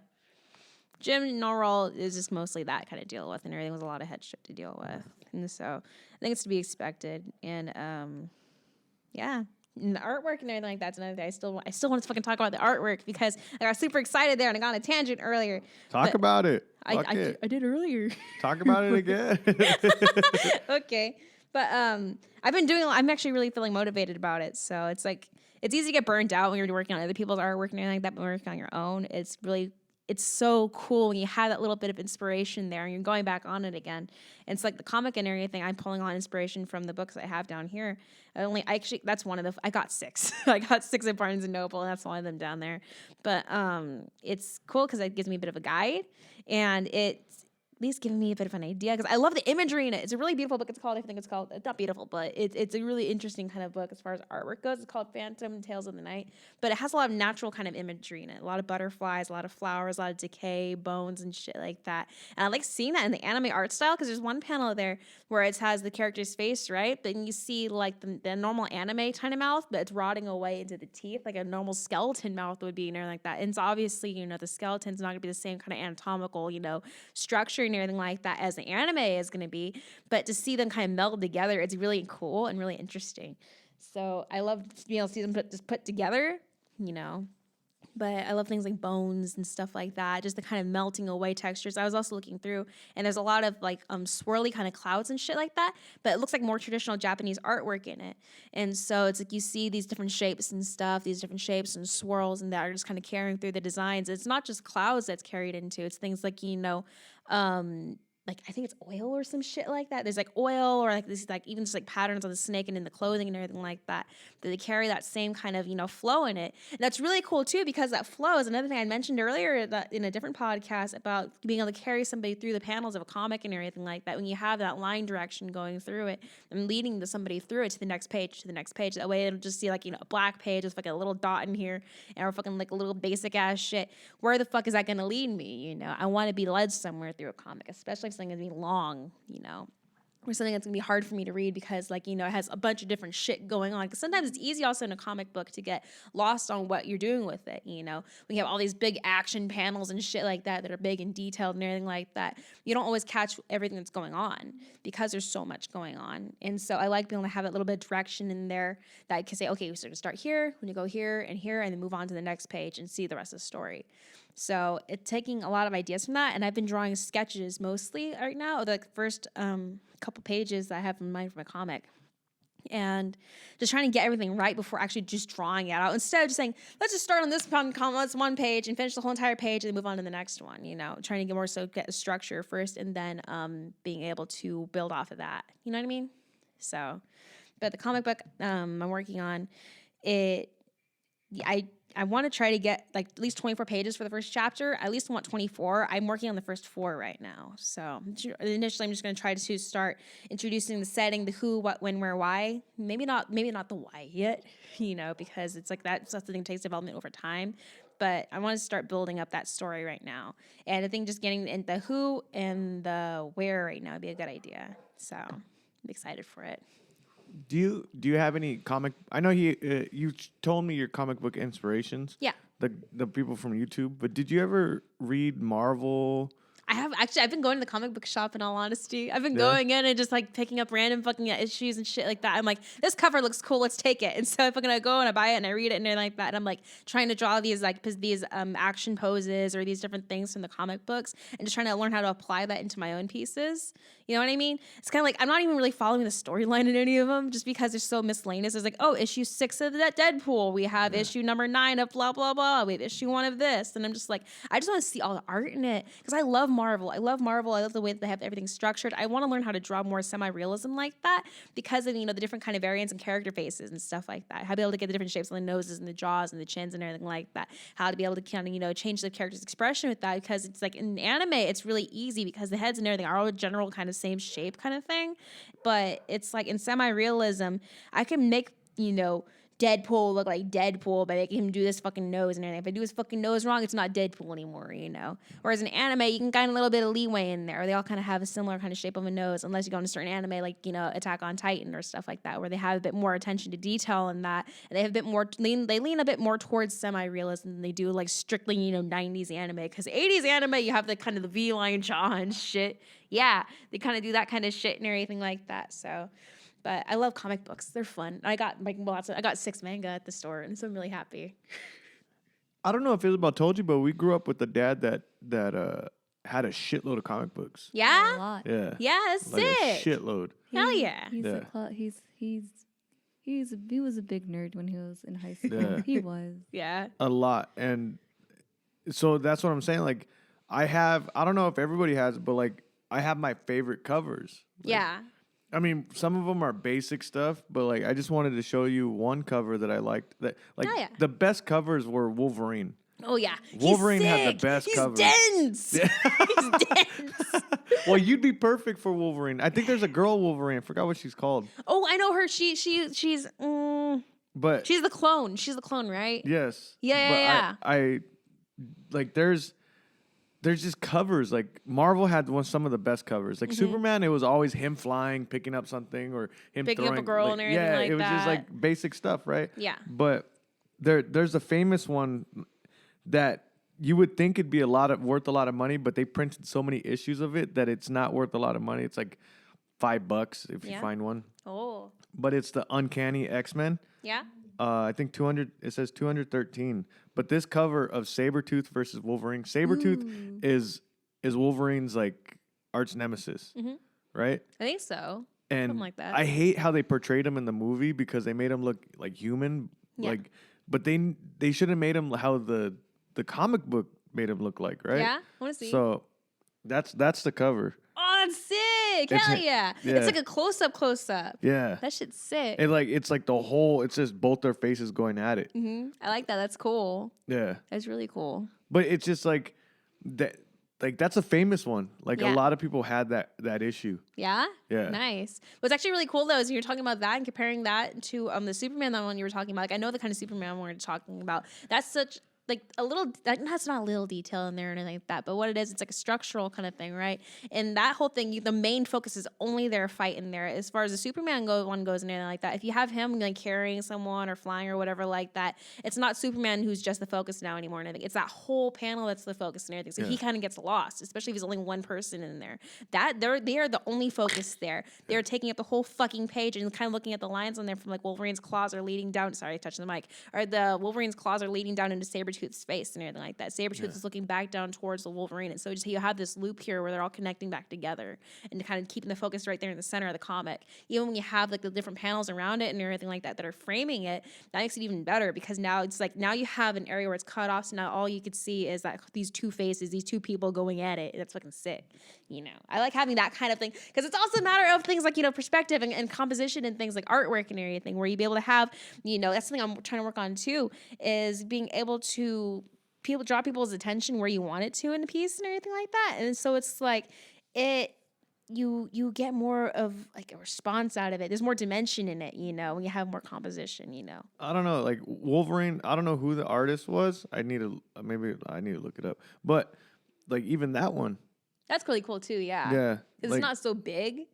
Jim Norrell is just mostly that kind of deal with, and everything was a lot of head shit to deal with. And so, I think it's to be expected. And, yeah. And the artwork and everything like that's another thing. I still want to fucking talk about the artwork because I got super excited there and I got on a tangent earlier. Talk But about it. I Fuck it. did earlier. Talk about it again. Okay. But I'm actually really feeling motivated about it. So it's like it's easy to get burnt out when you're working on other people's artwork and everything like that, but when you're working on your own, it's so cool when you have that little bit of inspiration there and you're going back on it again. And it's like the comic and everything, I'm pulling on inspiration from the books I have down here. That's one of the, I got 6. I got 6 at Barnes & Noble, and that's one of them down there. But it's cool because it gives me a bit of a guide, and it's at least giving me a bit of an idea because I love the imagery in it. It's a really beautiful book. It's not beautiful, but it's a really interesting kind of book as far as artwork goes. It's called Phantom Tales of the Night, but it has a lot of natural kind of imagery in it. A lot of butterflies, a lot of flowers, a lot of decay, bones, and shit like that. And I like seeing that in the anime art style because there's one panel there where it has the character's face, right? Then you see like the normal anime kind of mouth, but it's rotting away into the teeth like a normal skeleton mouth would be and everything like that. And it's obviously, the skeleton's not going to be the same kind of anatomical, structure and everything like that as the anime is going to be, but to see them kind of meld together, it's really cool and really interesting. So I love being able to see them put together, but I love things like bones and stuff like that, just the kind of melting away textures. I was also looking through, and there's a lot of like swirly kind of clouds and shit like that, but it looks like more traditional Japanese artwork in it. And so it's like you see these different shapes and stuff, these different shapes and swirls, and that are just kind of carrying through the designs. It's not just clouds that's carried into, it's things like, like I think it's oil or some shit like that. There's like oil or like this like even just like patterns on the snake and in the clothing and everything like that. That they carry that same kind of flow in it. And that's really cool too because that flow is another thing I mentioned earlier that in a different podcast about being able to carry somebody through the panels of a comic and everything like that. When you have that line direction going through it and leading somebody through it to the next page. That way it'll just see like a black page with like a little dot in here and fucking like a little basic ass shit. Where the fuck is that gonna lead me? I want to be led somewhere through a comic, especially if something is gonna be long, or something that's gonna be hard for me to read because it has a bunch of different shit going on. Because sometimes it's easy also in a comic book to get lost on what you're doing with it. When you have all these big action panels and shit like that are big and detailed and everything like that, you don't always catch everything that's going on because there's so much going on. And so I like being able to have that little bit of direction in there that I can say, okay, so to start here, when you go here, and then move on to the next page and see the rest of the story. So it's taking a lot of ideas from that, and I've been drawing sketches mostly right now, the first couple pages that I have in mind for my comic, and just trying to get everything right before actually just drawing it out. Instead of just saying, let's just start on this one page and finish the whole entire page and then move on to the next one, trying to get a structure first and then being able to build off of that. You know what I mean? So, but the comic book I'm working on, I want to try to get like at least 24 pages for the first chapter. I at least want 24. I'm working on the first 4 right now. So initially, I'm just going to try to start introducing the setting, the who, what, when, where, why. Maybe not the why yet, because it's like that's something that takes development over time. But I want to start building up that story right now. And I think just getting in the who and the where right now would be a good idea. So I'm excited for it. Do you have any comic? I know you told me your comic book inspirations. Yeah. The people from YouTube, but did you ever read Marvel? I've been going to the comic book shop in all honesty. I've been Yeah. going in and just like picking up random fucking issues and shit like that. I'm like, this cover looks cool, let's take it. And so if I'm gonna go and I buy it and I read it and everything like that, and I'm like trying to draw these action poses or these different things from the comic books and just trying to learn how to apply that into my own pieces. You know what I mean? It's kind of like I'm not even really following the storyline in any of them just because they're so miscellaneous. It's like, oh, issue 6 of that Deadpool. We have issue number 9 of blah, blah, blah. We have issue 1 of this. And I'm just like, I just want to see all the art in it because I love Marvel. I love the way that they have everything structured. I want to learn how to draw more semi-realism like that because of, the different kind of variants and character faces and stuff like that. How to be able to get the different shapes on the noses and the jaws and the chins and everything like that. How to be able to kind of, change the character's expression with that because it's like in anime, it's really easy because the heads and everything are all general kind of same shape kind of thing. But it's like in semi-realism, I can make, Deadpool look like Deadpool by making him do this fucking nose and everything. If I do his fucking nose wrong, it's not Deadpool anymore, Whereas in anime, you can get a little bit of leeway in there. They all kind of have a similar kind of shape of a nose, unless you go into certain anime like, Attack on Titan or stuff like that, where they have a bit more attention to detail in that. And they have a bit more, they lean a bit more towards semi-realism than they do like strictly, 90s anime. Because 80s anime, you have the kind of the V-line jaw and shit. Yeah, they kind of do that kind of shit and everything like that, so... But I love comic books. They're fun. I got I got 6 manga at the store, and so I'm really happy. I don't know if Isabel told you, but we grew up with a dad that had a shitload of comic books. A Yeah? lot. Yeah. Yeah, that's Like a sick. shitload. Hell yeah. He was a big nerd when he was in high school. Yeah. He was. Yeah. A lot. And so that's what I'm saying. Like, I don't know if everybody has, but like, I have my favorite covers. Like, Yeah. I mean, some of them are basic stuff, but like, I just wanted to show you one cover that I liked. That like Oh, yeah. the best covers were Wolverine. Oh, yeah. Wolverine He's had the sick. best He's covers. dense. He's dense. Well, you'd be perfect for Wolverine. I think there's a girl Wolverine. I forgot what she's called. Oh, I know her. She's But she's the clone. She's the clone, right? yes. Yeah. But I like there's just covers. Like Marvel had some of the best covers. Like Superman, it was always him flying, picking up something, or him Picking up a throwing, girl like, and everything yeah, like it was just that. like basic stuff, right? Yeah. But there's a famous one that you would think it'd be worth a lot of money, but they printed so many issues of it that it's not worth a lot of money. It's like $5 if you Yeah. find one. Oh. But it's the Uncanny X-Men. Yeah. I think 200. It says 213. But this cover of Saber Tooth versus Wolverine. Saber Tooth is Wolverine's like arch nemesis, right? I think so. And Something like that. I hate how they portrayed him in the movie because they made him look like human, Yeah. but they should have made him how the comic book made him look like, right? Yeah. I want to see. So that's the cover. Oh, that's sick. It's Hell a- yeah. yeah. It's like a close up. Yeah. That shit's sick. It's like the whole. It's just both their faces going at it. I like that. That's cool. Yeah. That's really cool. But it's just like that. Like that's a famous one. Like Yeah. a lot of people had that issue. Yeah? Yeah. Nice. What's actually really cool though is you're talking about that and comparing that to the Superman that one you were talking about. Like I know the kind of Superman we're talking about. That's such like a little that's not a little detail in there or anything like that, but what it is, it's like a structural kind of thing, right? And that whole thing, the main focus is only their fight in there. As far as the Superman one goes and anything like that, if you have him like carrying someone or flying or whatever like that, it's not Superman who's just the focus now anymore and everything. It's that whole panel that's the focus and everything. So he kind of gets lost, especially if there's only one person in there. They are the only focus there. They're taking up the whole fucking page and kind of looking at the lines on there from like Wolverine's claws are leading down. Sorry, I touched the mic. Or the Wolverine's claws are leading down into Sabretooth's face and everything like that. Sabretooth is looking back down towards the Wolverine. And so just you have this loop here where they're all connecting back together and kind of keeping the focus right there in the center of the comic. Even when you have like the different panels around it and everything like that are framing it, that makes it even better because now it's like now you have an area where it's cut off. So now all you could see is that these two faces, these two people going at it. That's fucking sick. You know, I like having that kind of thing because it's also a matter of things like, you know, perspective and composition and things like artwork and everything where you be able to have, you know, that's something I'm trying to work on too, is being able to draw people's attention where you want it to in the piece and everything like that. And so it's like you get more of like a response out of it. There's more dimension in it, you know, when you have more composition, you know. I don't know, like Wolverine. I don't know who the artist was. I need to look it up. But like even that one. That's really cool too, yeah. Yeah. Because it's not so big.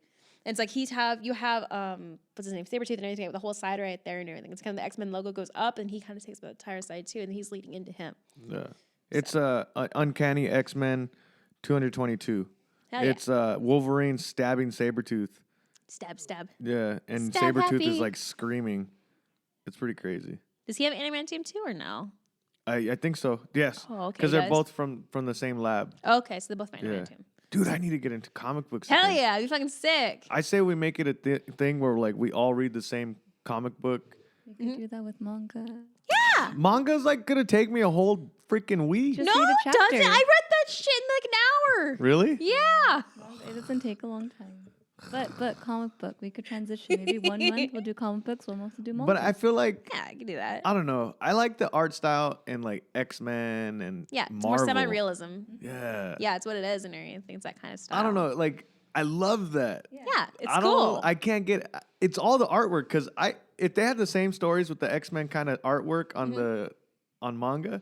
It's like you have what's his name, Saber Tooth and everything with the whole side right there and everything. It's kind of the X-Men logo goes up and he kind of takes the entire side too, and he's leading into him. Yeah. It's Uncanny X-Men 222. Hell yeah. It's Wolverine stabbing Saber Tooth. Stab. Yeah, and Stab Saber Tooth is happy. like screaming. It's pretty crazy. Does he have an animated team too or no? I think so. Yes. Oh, okay, Because they're guys. both from the same lab. Okay, so they're both my Yeah. animated team. Dude, I need to get into comic books. Hell again. yeah, it'd be fucking sick. I say we make it a thing where like we all read the same comic book. You could do that with manga. Yeah. Manga's like gonna take me a whole freaking week. Just No, read a it doesn't. chapter. I read that shit in like an hour. Really? Yeah. It doesn't take a long time. But comic book, we could transition. Maybe 1 month we'll do comic books, 1 month we'll do manga. But I feel like Yeah, I can do that. I don't know. I like the art style and like X-Men and Yeah, it's Marvel. more semi-realism. Yeah. Yeah, it's what it is and everything. It's that kind of style. I don't know. Like I love that. Yeah, it's I cool. don't. I can't get. It's all the artwork because if they had the same stories with the X-Men kind of artwork on manga,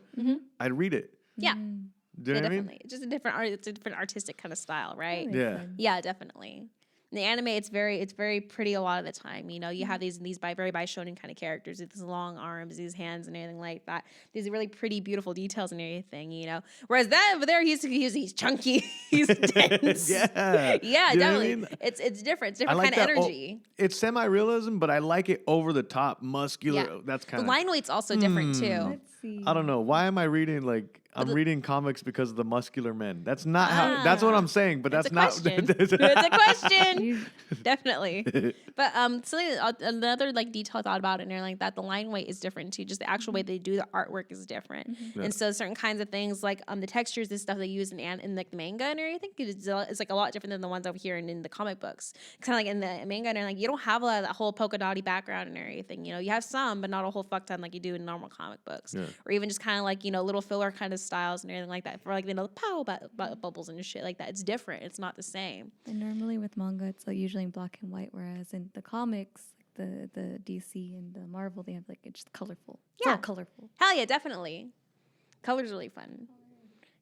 I'd read it. yeah, Do you know yeah, what I mean? definitely. It's just a different art. It's a different artistic kind of style, right? Makes Yeah. sense. Yeah, definitely. In the anime, it's very pretty a lot of the time. You know, you have these very shonen kind of characters with these long arms, these hands, and everything like that. These really pretty, beautiful details and everything. You know, whereas that over there, he's chunky, he's dense. Yeah. Yeah, Do you know what I definitely. mean? It's different. It's I different like kind of that. energy. It's semi-realism, but I like it over the top, muscular. Yeah. That's The kind of. line weight's also different too. Let's see. I don't know. Why am I reading like I'm reading comics because of the muscular men? That's not how. That's what I'm saying. But that's It's a not. question. It's a question. You- Definitely. But something another like detail I thought about it and everything like that, the line weight is different too. Just the actual way they do the artwork is different. And so certain kinds of things like the textures and stuff they use in like the manga and everything is like a lot different than the ones over here and in the comic books. Kind of like in the manga and like you don't have a lot of that whole polka dotty background and everything. You know, you have some, but not a whole fuck ton like you do in normal comic books. Yeah. Or even just kind of like, you know, little filler kind of styles and everything like that. For like, you know, pow bubbles and shit like that. It's different. It's not the same. And normally with manga, it's like usually in black and white, whereas in the comics, like the DC and the Marvel, they have like it's just colorful. It's Yeah. all colorful. Hell yeah, definitely. Color's really fun.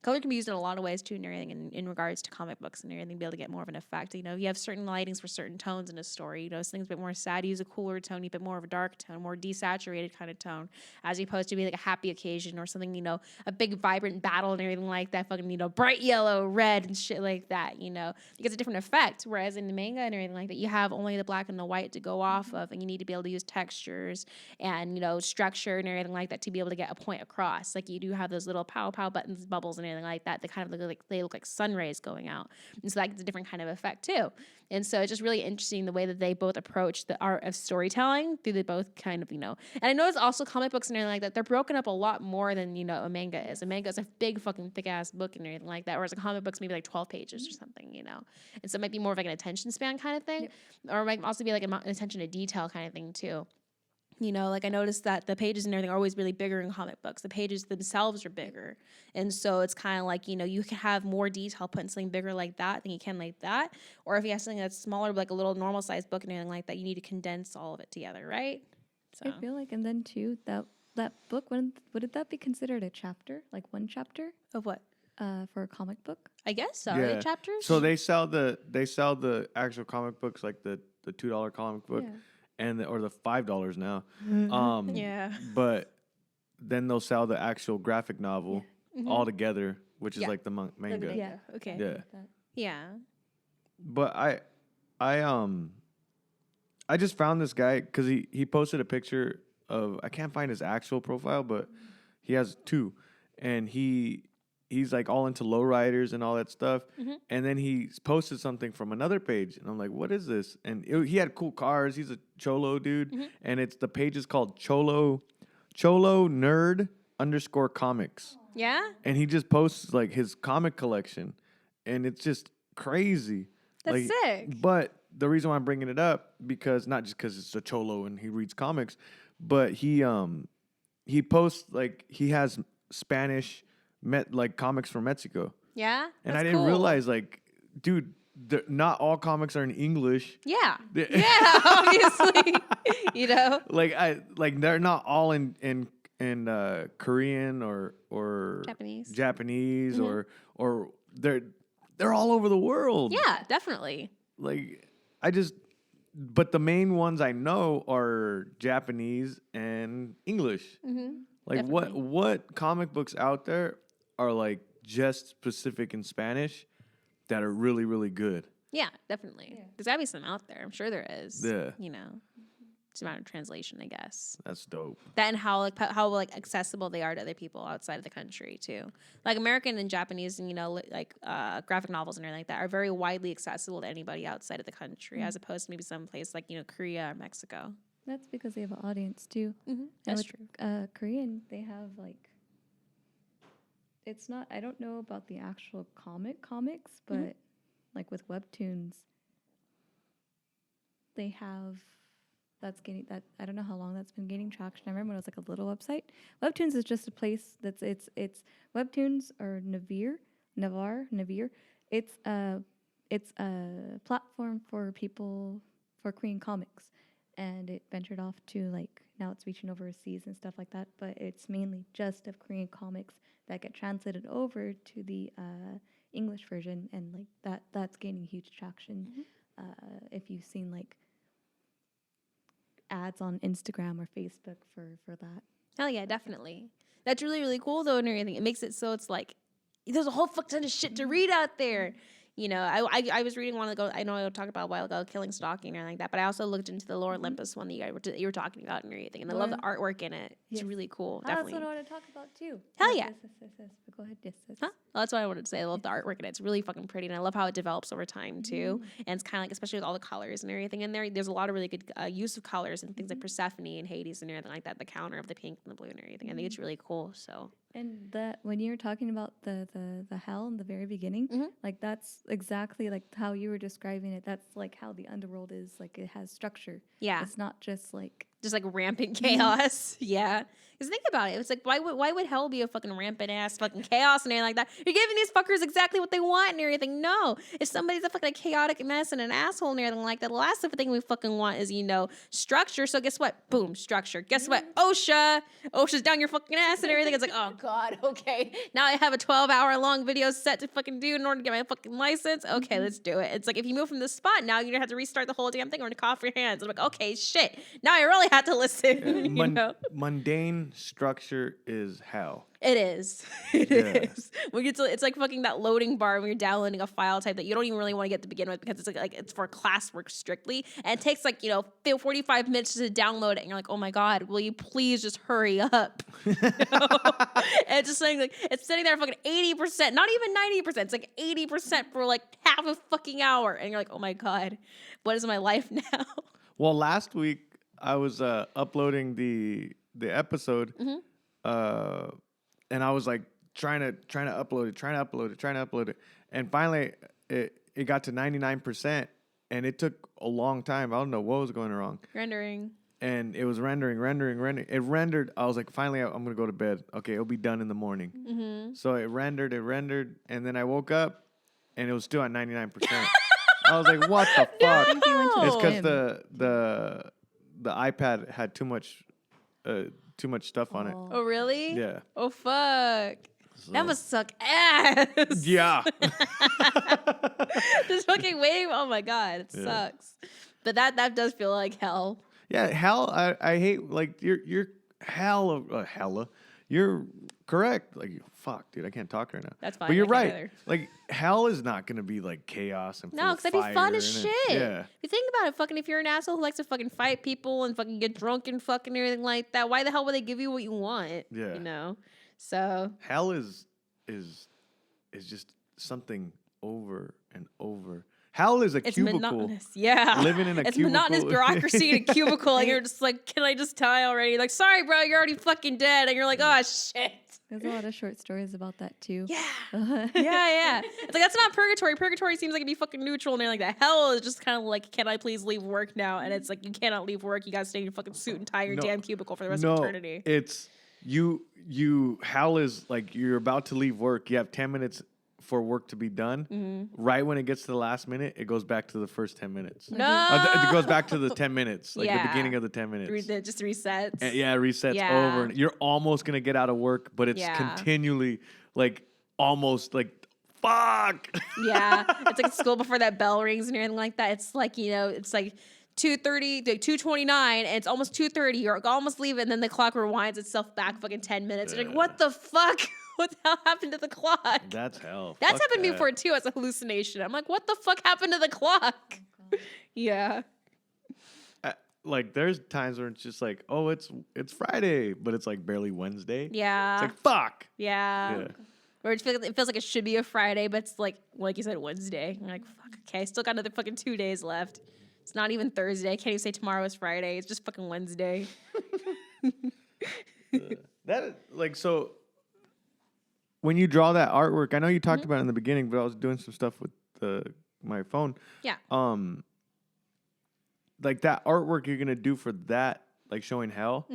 Color can be used in a lot of ways too, and everything in regards to comic books and everything, be able to get more of an effect. You know, you have certain lightings for certain tones in a story. You know, something's a bit more sad, you use a cooler tone, you bit more of a dark tone, more desaturated kind of tone, as opposed to be like a happy occasion or something, you know, a big vibrant battle and everything like that, fucking, you know, bright yellow, red and shit like that, you know. It gets a different effect. Whereas in the manga and everything like that, you have only the black and the white to go off of, and you need to be able to use textures and, you know, structure and everything like that to be able to get a point across. Like you do have those little pow buttons, bubbles and everything like that. They kind of look like sun rays going out, and so that gets a different kind of effect too. And so it's just really interesting the way that they both approach the art of storytelling through the both kind of, you know. And I notice also comic books and everything like that, they're broken up a lot more than, you know, a manga is. A manga is a big fucking thick ass book and everything like that, whereas a comic book's maybe like 12 pages or something, you know. And so it might be more of like an attention span kind of thing, or it might also be like an attention to detail kind of thing too. You know, like I noticed that the pages and everything are always really bigger in comic books. The pages themselves are bigger. And so it's kind of like, you know, you can have more detail put in something bigger like that than you can like that. Or if you have something that's smaller, like a little normal sized book and anything like that, you need to condense all of it together, right? So I feel like, and then too, that book, would that be considered a chapter? Like one chapter of what? for a comic book? I guess so. Are they chapters? So they sell the actual comic books, like the $2 comic book. Yeah. Or the $5 now. Yeah. But then they'll sell the actual graphic novel all together, which is Yeah. like the manga. Yeah. Okay. Yeah. Yeah. But I just found this guy because he posted a picture of, I can't find his actual profile, but he has two, and he's like all into lowriders and all that stuff. And then he posted something from another page, and I'm like, what is this? And he had cool cars. He's a cholo dude, and the page is called Cholo Nerd _ comics. Yeah. And he just posts like his comic collection, and it's just crazy. That's sick. But the reason why I'm bringing it up, because not just because it's a cholo and he reads comics, but he posts like he has Spanish comics from Mexico. Yeah, And that's I didn't cool. realize, like, dude, not all comics are in English. Yeah, yeah, obviously, Like they're not all in Korean or Japanese, or they're all over the world. Yeah, definitely. Like but the main ones I know are Japanese and English. Like Definitely. what comic books out there are like just specific in Spanish that are really, really good? Yeah, definitely. Yeah. There's gotta be some out there. I'm sure there is. Yeah. It's a matter of translation, I guess. That's dope. That and how accessible they are to other people outside of the country too. Like American and Japanese and graphic novels and everything like that are very widely accessible to anybody outside of the country, as opposed to maybe some place like Korea or Mexico. That's because they have an audience too. That's with, true. Korean, they have like. It's not. I don't know about the actual comics, but like with webtoons, they have. That's getting that. I don't know how long that's been gaining traction. I remember when it was like a little website. Webtoons is just a place that's it's webtoons or Navir. It's a platform for people for Korean comics, and it ventured off to like now it's reaching overseas and stuff like that. But it's mainly just of Korean comics that get translated over to the English version, and like that's gaining huge traction. If you've seen like ads on Instagram or Facebook for that. Hell yeah, definitely. That's really, really cool though and everything. It makes it so it's like there's a whole fuck ton of shit to read out there. I was reading one I know I talked about a while ago, Killing Stalking or like that, but I also looked into the Lore Olympus one that you were talking about and everything. And I love the artwork in it. It's really cool. Definitely. That's what I want to talk about too. Hell yeah. Yes. But go ahead. Yes. Huh? Well, that's what I wanted to say. I love the artwork in it. It's really fucking pretty, and I love how it develops over time too. And it's kind of like, especially with all the colors and everything in there. There's a lot of really good use of colors and things like Persephone and Hades and everything like that. The counter of the pink and the blue and everything. I think it's really cool. So. And that when you were talking about the hell in the very beginning, like that's exactly like how you were describing it. That's like how the underworld is. Like it has structure. Yeah. It's not just like rampant chaos. Yeah. Because think about it. It's like, why would hell be a fucking rampant ass fucking chaos and everything like that? You're giving these fuckers exactly what they want and everything. No. If somebody's a fucking chaotic mess and an asshole and everything like that, the last thing we fucking want is, structure. So guess what? Boom, structure. Guess what? OSHA's down your fucking ass and everything. It's like, oh God, okay. Now I have a 12-hour long video set to fucking do in order to get my fucking license. Okay, let's do it. It's like, if you move from this spot, now you're gonna have to restart the whole damn thing or to cough your hands. I'm like, okay, shit. Now I really have to listen. Mundane structure is hell. It is. It is. It's like fucking that loading bar when you're downloading a file type that you don't even really want to get to begin with because it's like it's for classwork strictly. And it takes 45 minutes to download it. And you're like, oh my God, will you please just hurry up? And it's just saying it's sitting there fucking 80%, not even 90%. It's like 80% for like half a fucking hour. And you're like, oh my God, what is my life now? Well, last week I was uploading the episode, and I was like trying to upload it, and finally it got to 99%, and it took a long time. I don't know what was going wrong. Rendering. And it was rendering. It rendered. I was like, finally, I'm gonna go to bed. Okay, it'll be done in the morning. So it rendered, and then I woke up, and it was still at 99%. I was like, what the fuck? It's because the iPad had too much stuff on it. Oh, really? Yeah. Oh, fuck. So. That must suck ass. Yeah. Just fucking waiting. Oh, my God. It sucks. But that does feel like hell. Yeah, hell, I hate, like, you're hella. You're correct. Like, fuck, dude, I can't talk right now. That's fine. But you're right. Either. Like, hell is not going to be, like, chaos and no, because that'd be fun as shit. Yeah. If you think about it, fucking, if you're an asshole who likes to fucking fight people and fucking get drunk and fucking everything like that, why the hell would they give you what you want? Yeah. So. Hell is just something over and over. Hell is a It's cubicle. monotonous. Yeah. Living in a it's cubicle. monotonous bureaucracy in a cubicle. And you're just like, can I just die already? Like, sorry, bro, you're already fucking dead. And you're like, oh, shit. There's a lot of short stories about that too. Yeah. yeah. It's like, that's not purgatory. Purgatory seems like it'd be fucking neutral. And they're like, the hell is just kind of like, can I please leave work now? And it's like, you cannot leave work. You got to stay in your fucking suit and tie your damn cubicle for the rest of eternity. It's hell is like you're about to leave work. You have 10 minutes for work to be done. Mm-hmm. Right when it gets to the last minute, it goes back to the first 10 minutes. No. It goes back to the 10 minutes, like the beginning of the 10 minutes. Just resets. And resets over. And you're almost going to get out of work, but it's continually like almost like, fuck. Yeah. It's like school before that bell rings and everything like that. It's like, it's like 2:30, like 2:29, and it's almost 2:30. You're almost leaving, and then the clock rewinds itself back fucking 10 minutes. You're like, what the fuck? What the hell happened to the clock? That's hell. That's happened to me before too as a hallucination. I'm like, what the fuck happened to the clock? Yeah. Like there's times where it's just like, oh, it's Friday, but it's like barely Wednesday. Yeah. It's like fuck. Yeah. Or it feels like it should be a Friday, but it's like you said, Wednesday. You're like, fuck, okay, I still got another fucking 2 days left. It's not even Thursday. I can't even say tomorrow is Friday. It's just fucking Wednesday. So when you draw that artwork, I know you talked about it in the beginning, but I was doing some stuff with my phone. Yeah. Like that artwork you're gonna do for that, like showing hell,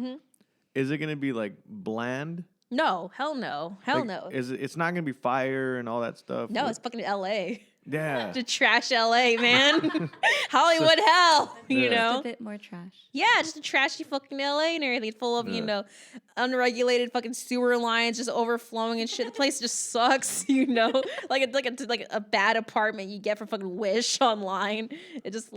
is it gonna be like bland? No, hell no. Hell like, no. It's not gonna be fire and all that stuff? No, it's fucking LA. Yeah. To trash LA, man. Hollywood hell, you know? Just a bit more trash. Yeah, just a trashy fucking LA and everything full of, unregulated fucking sewer lines just overflowing and shit. The place just sucks, like a bad apartment you get from fucking Wish online. It's just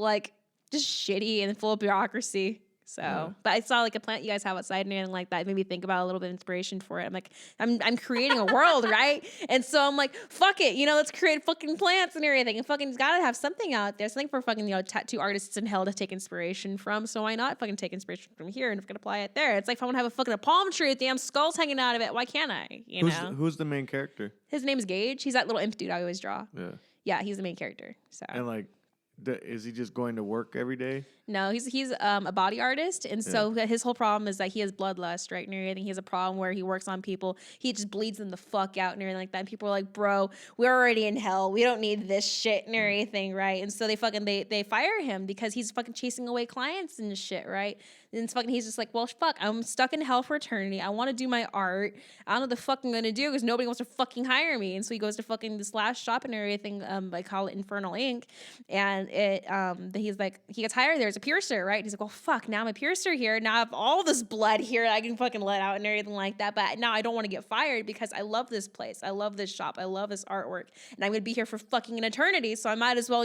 shitty and full of bureaucracy. So, but I saw like a plant you guys have outside and anything like that. It made me think about a little bit of inspiration for it. I'm like, I'm creating a world, right? And so I'm like, fuck it, let's create fucking plants and everything. And fucking gotta have something out there, something for fucking tattoo artists in hell to take inspiration from. So why not fucking take inspiration from here and fucking apply it there? It's like if I want to have a fucking palm tree with damn skulls hanging out of it, why can't I? Who's the main character? His name is Gage. He's that little imp dude I always draw. Yeah, he's the main character. So and like. Is he just going to work every day? No, he's a body artist, and so his whole problem is that he has bloodlust, right? And everything. He has a problem where he works on people. He just bleeds them the fuck out and everything like that. And people are like, "Bro, we're already in hell. We don't need this shit and everything, right?" And so they fire him because he's fucking chasing away clients and shit, right? And he's just like, well, fuck, I'm stuck in hell for eternity. I want to do my art. I don't know what the fuck I'm going to do because nobody wants to fucking hire me. And so he goes to fucking this last shop and everything. I call it Infernal Ink. And he's like, he gets hired there as a piercer, right? He's like, well, fuck, now I'm a piercer here. Now I have all this blood here that I can fucking let out and everything like that. But now I don't want to get fired because I love this place. I love this shop. I love this artwork. And I'm going to be here for fucking an eternity. So I might as well,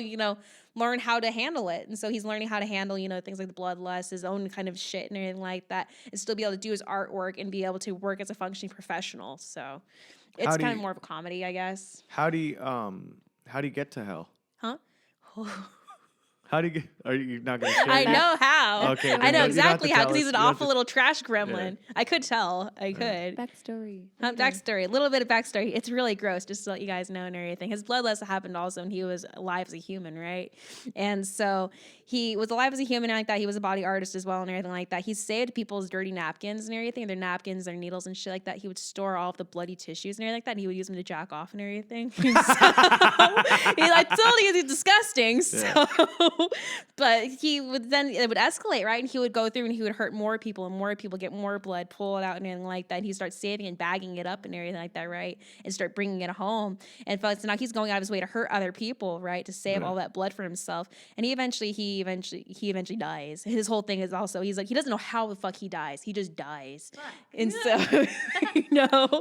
learn how to handle it. And so he's learning how to handle, things like the bloodlust, his own kind of shit and everything like that, and still be able to do his artwork and be able to work as a functioning professional. So it's kind of more of a comedy, I guess. How do you get to hell? Huh? How do you get? Are you not going to share? I know how. Okay, I know exactly how because he's an us. awful little trash gremlin. Yeah. I could tell. I could. Backstory. Backstory. A little bit of backstory. It's really gross, just to let you guys know and everything. His bloodlust happened also when he was alive as a human, right? And so he was alive as a human and like that. He was a body artist as well and everything like that. He saved people's dirty napkins and everything, their napkins, their needles and shit like that. He would store all of the bloody tissues and everything like that. And he would use them to jack off and everything. So, I told you he's disgusting. So, but he would then, it would escalate, right? And he would go through and he would hurt more people and more people, get more blood, pull it out and everything like that. And he'd start saving and bagging it up and everything like that, right? And start bringing it home. And so now he's going out of his way to hurt other people, right? To save all that blood for himself. And he eventually dies. His whole thing is also, he's like, he doesn't know how the fuck he dies. He just dies. And so,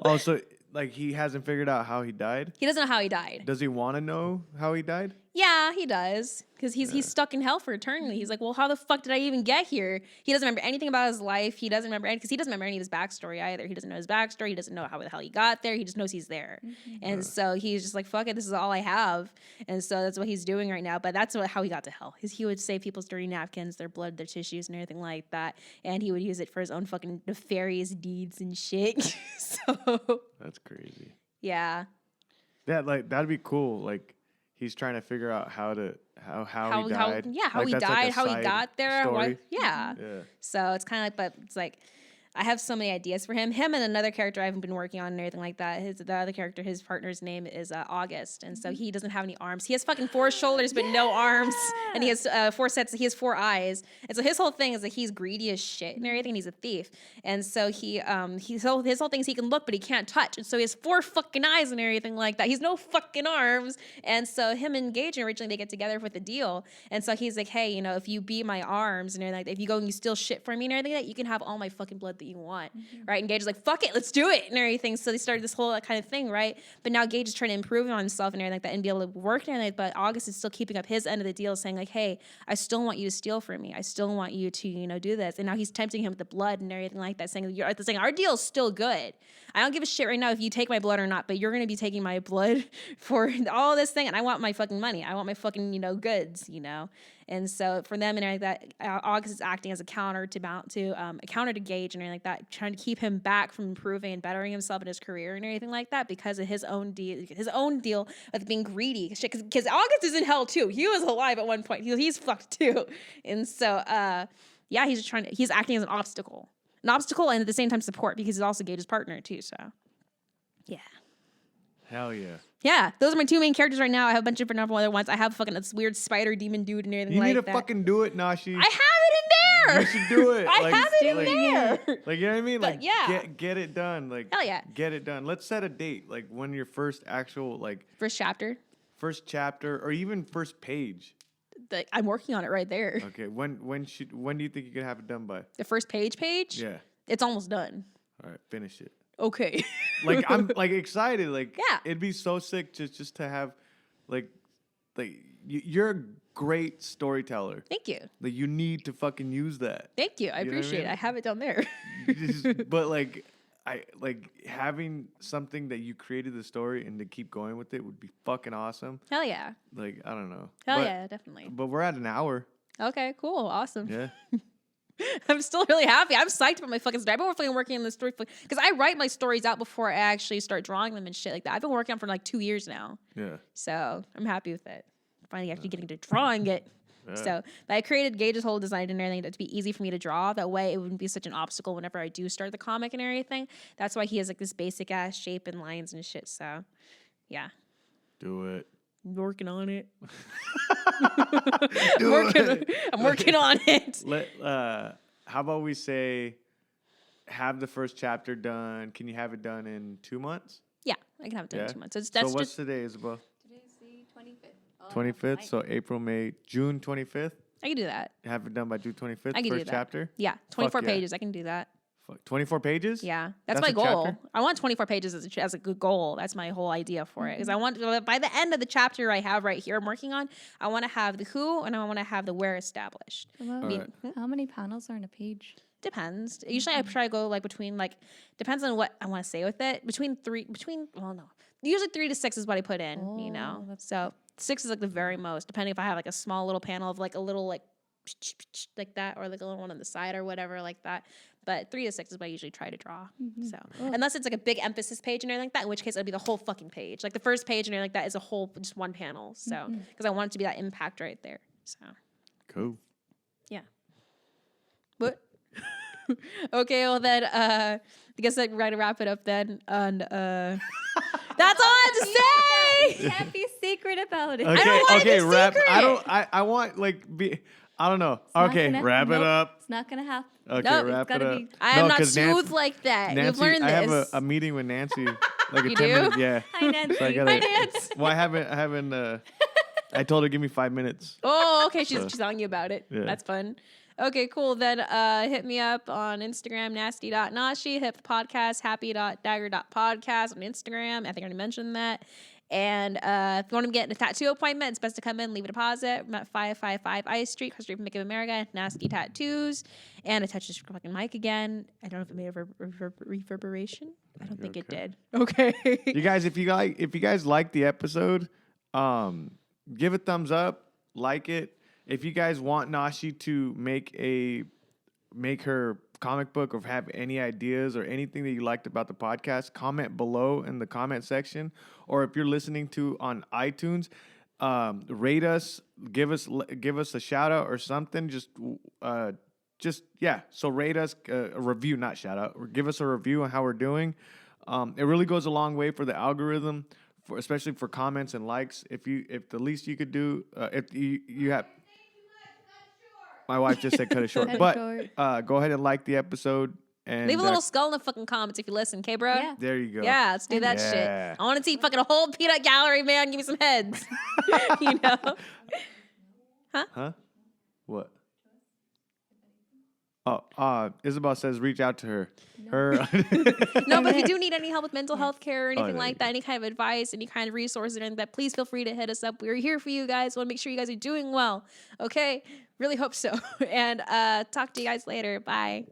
Oh, so like he hasn't figured out how he died? He doesn't know how he died. Does he want to know how he died? Yeah, he does. Because he's stuck in hell for eternity. He's like, well, how the fuck did I even get here? He doesn't remember anything about his life. He doesn't remember because he doesn't remember any of his backstory either. He doesn't know his backstory. He doesn't know how the hell he got there. He just knows he's there. Mm-hmm. And so he's just like, fuck it, this is all I have. And so that's what he's doing right now. But that's how he got to hell. He would save people's dirty napkins, their blood, their tissues, and everything like that. And he would use it for his own fucking nefarious deeds and shit. So that's crazy. Yeah. Yeah, like that'd be cool. Like he's trying to figure out how he died. how Like, he that's like died, a how he side got there. story. Yeah. Yeah. So it's kind of like, but it's like, I have so many ideas for him. Him and another character I haven't been working on and everything like that. The other character, his partner's name is August, and so he doesn't have any arms. He has fucking 4 shoulders but no arms, and he has 4 sets. He has 4 eyes, and so his whole thing is that he's greedy as shit and everything. He's a thief, and so his whole thing is he can look but he can't touch, and so he has 4 fucking eyes and everything like that. He's no fucking arms, and so him and Gage originally they get together with a deal, and so he's like, hey, if you be my arms and everything like that, if you go and you steal shit from me and everything like that, you can have all my fucking blood that you want. Right? And Gage is like, fuck it, let's do it and everything. So they started this whole kind of thing, right? But now Gage is trying to improve on himself and everything like that and be able to work and everything. But August is still keeping up his end of the deal, saying like, hey, I still want you to steal from me. I still want you to, do this. And now he's tempting him with the blood and everything like that, saying our deal is still good. I don't give a shit right now if you take my blood or not, but you're gonna be taking my blood for all this thing, and I want my fucking money. I want my fucking, goods, And so for them and everything like that, August is acting as a counter to Gage and everything like that, trying to keep him back from improving and bettering himself in his career and everything like that because of his own deal with being greedy. Because August is in hell too. He was alive at one point. He's fucked too. And so he's acting as an obstacle and at the same time support because he's also Gage's partner too. So yeah. Hell yeah. Yeah, those are my 2 main characters right now. I have a bunch of different other ones. I have fucking this weird spider demon dude and everything You like need to that. fucking do it, Nashi. I have it in there. You should do it. I have it in there. Like, you know what I mean? But Like, yeah. get it done. Like, Hell yeah. Get it done. Let's set a date. Like, when your first actual, First chapter. first chapter or even first page. I'm working on it right there. Okay. When do you think you can have it done by? The first page? Yeah. It's almost done. All right. Finish it. Okay. Like, I'm like excited. Like, Yeah. it'd be so sick just to have, like you're a great storyteller. Thank you. Like, you need to fucking use that. Thank you. I You know what I appreciate it. mean? I have it down there. But I having something that you created the story and to keep going with it would be fucking awesome. Hell yeah. Like, I don't know. Hell yeah, definitely. But we're at an hour. Okay, cool. Awesome. Yeah. I'm still really happy. I'm psyched about my fucking story. I've been fucking working on this story because I write my stories out before I actually start drawing them and shit like that. I've been working on it for like 2 years now. Yeah. So I'm happy with it. Finally actually getting to drawing it. Yeah. So but I created Gage's whole design and everything to be easy for me to draw. That way it wouldn't be such an obstacle whenever I do start the comic and everything. That's why he has like this basic ass shape and lines and shit. So yeah. Do it. I'm working on it. Do I'm working on it. How about we say have the first chapter done? Can you have it done in 2 months? Yeah, I can have it done in Yeah. 2 months. So what's today, Isabel? Today's the 25th. 25th. So April, May, June 25th. I can do that. Have it done by June 25th. I can do first that. chapter. Yeah, 24 yeah. pages. I can do that. 24 pages. Yeah, that's That's my a goal. chapter? I want 24 pages as a good goal. That's my whole idea for it. Because I want by the end of the chapter I have right here I'm working on, I want to have the who and I want to have the where established. Well, Alright. how many panels are in a page? Depends. Usually I try to go between depends on what I want to say with it. Usually 3 to 6 is what I put in, Oh, that's So 6 is the very most, depending if I have a small little panel of a little like that or a little one on the side or whatever like that. But 3 to 6 is what I usually try to draw. So unless it's a big emphasis page and everything like that, in which case it'll be the whole fucking page. Like the first page and everything like that is a whole just one panel. So because I want it to be that impact right there. So Cool. yeah. What? Okay, well then I guess I gotta wrap it up then. And that's all I have to say. You can't be secret about it. Okay. don't want it Okay. to Wrap. secret. I want I don't know. not Okay. gonna- Wrap it nope. up. It's not gonna happen. Okay. Nope, it's wrap it gotta up. be- I am No, not 'cause smooth like that. Nancy, You've learned I have this. a meeting with Nancy. Like a You 10 do? minute. Yeah. Hi, Nancy. So I gotta, Hi, Nance. Well, I haven't. I told her give me 5 minutes. Oh, okay. She's telling you about it. Yeah. That's fun. Okay, cool. Then hit me up on Instagram, nasty.nashi. Hit the podcast, happy.dagger.podcast on Instagram. I think I already mentioned that. And if you want to get a tattoo appointment, it's best to come in, leave a deposit. I'm at 555 Ice Street, across the street from Bank of America, Nasty Tattoos. And I touched this fucking mic again. I don't know if it made a reverberation. I don't think it Okay. did. Okay. You guys, if you guys like the episode, give a thumbs up, like it. If you guys want Nashi to make her comic book or have any ideas or anything that you liked about the podcast, comment below in the comment section. Or if you're listening to on iTunes, rate us, give us a shout out or something. Just yeah. So rate us, a review, not shout out. Or give us a review on how we're doing. It really goes a long way for the algorithm, especially for comments and likes. If the least you could do, if you have. My wife just said cut it short, but go ahead and like the episode. And leave a little skull in the fucking comments if you listen, okay, bro? Yeah. there you go. Yeah, let's do that shit. I want to see fucking a whole peanut gallery, man. Give me some heads. You know? Huh? What? Oh, Isabel says reach out to her. No, but if you do need any help with mental health care or anything no, like that, any kind of advice, any kind of resources, and that, please feel free to hit us up. We're here for you guys. Want to make sure you guys are doing well. Okay? Really hope so. And talk to you guys later. Bye.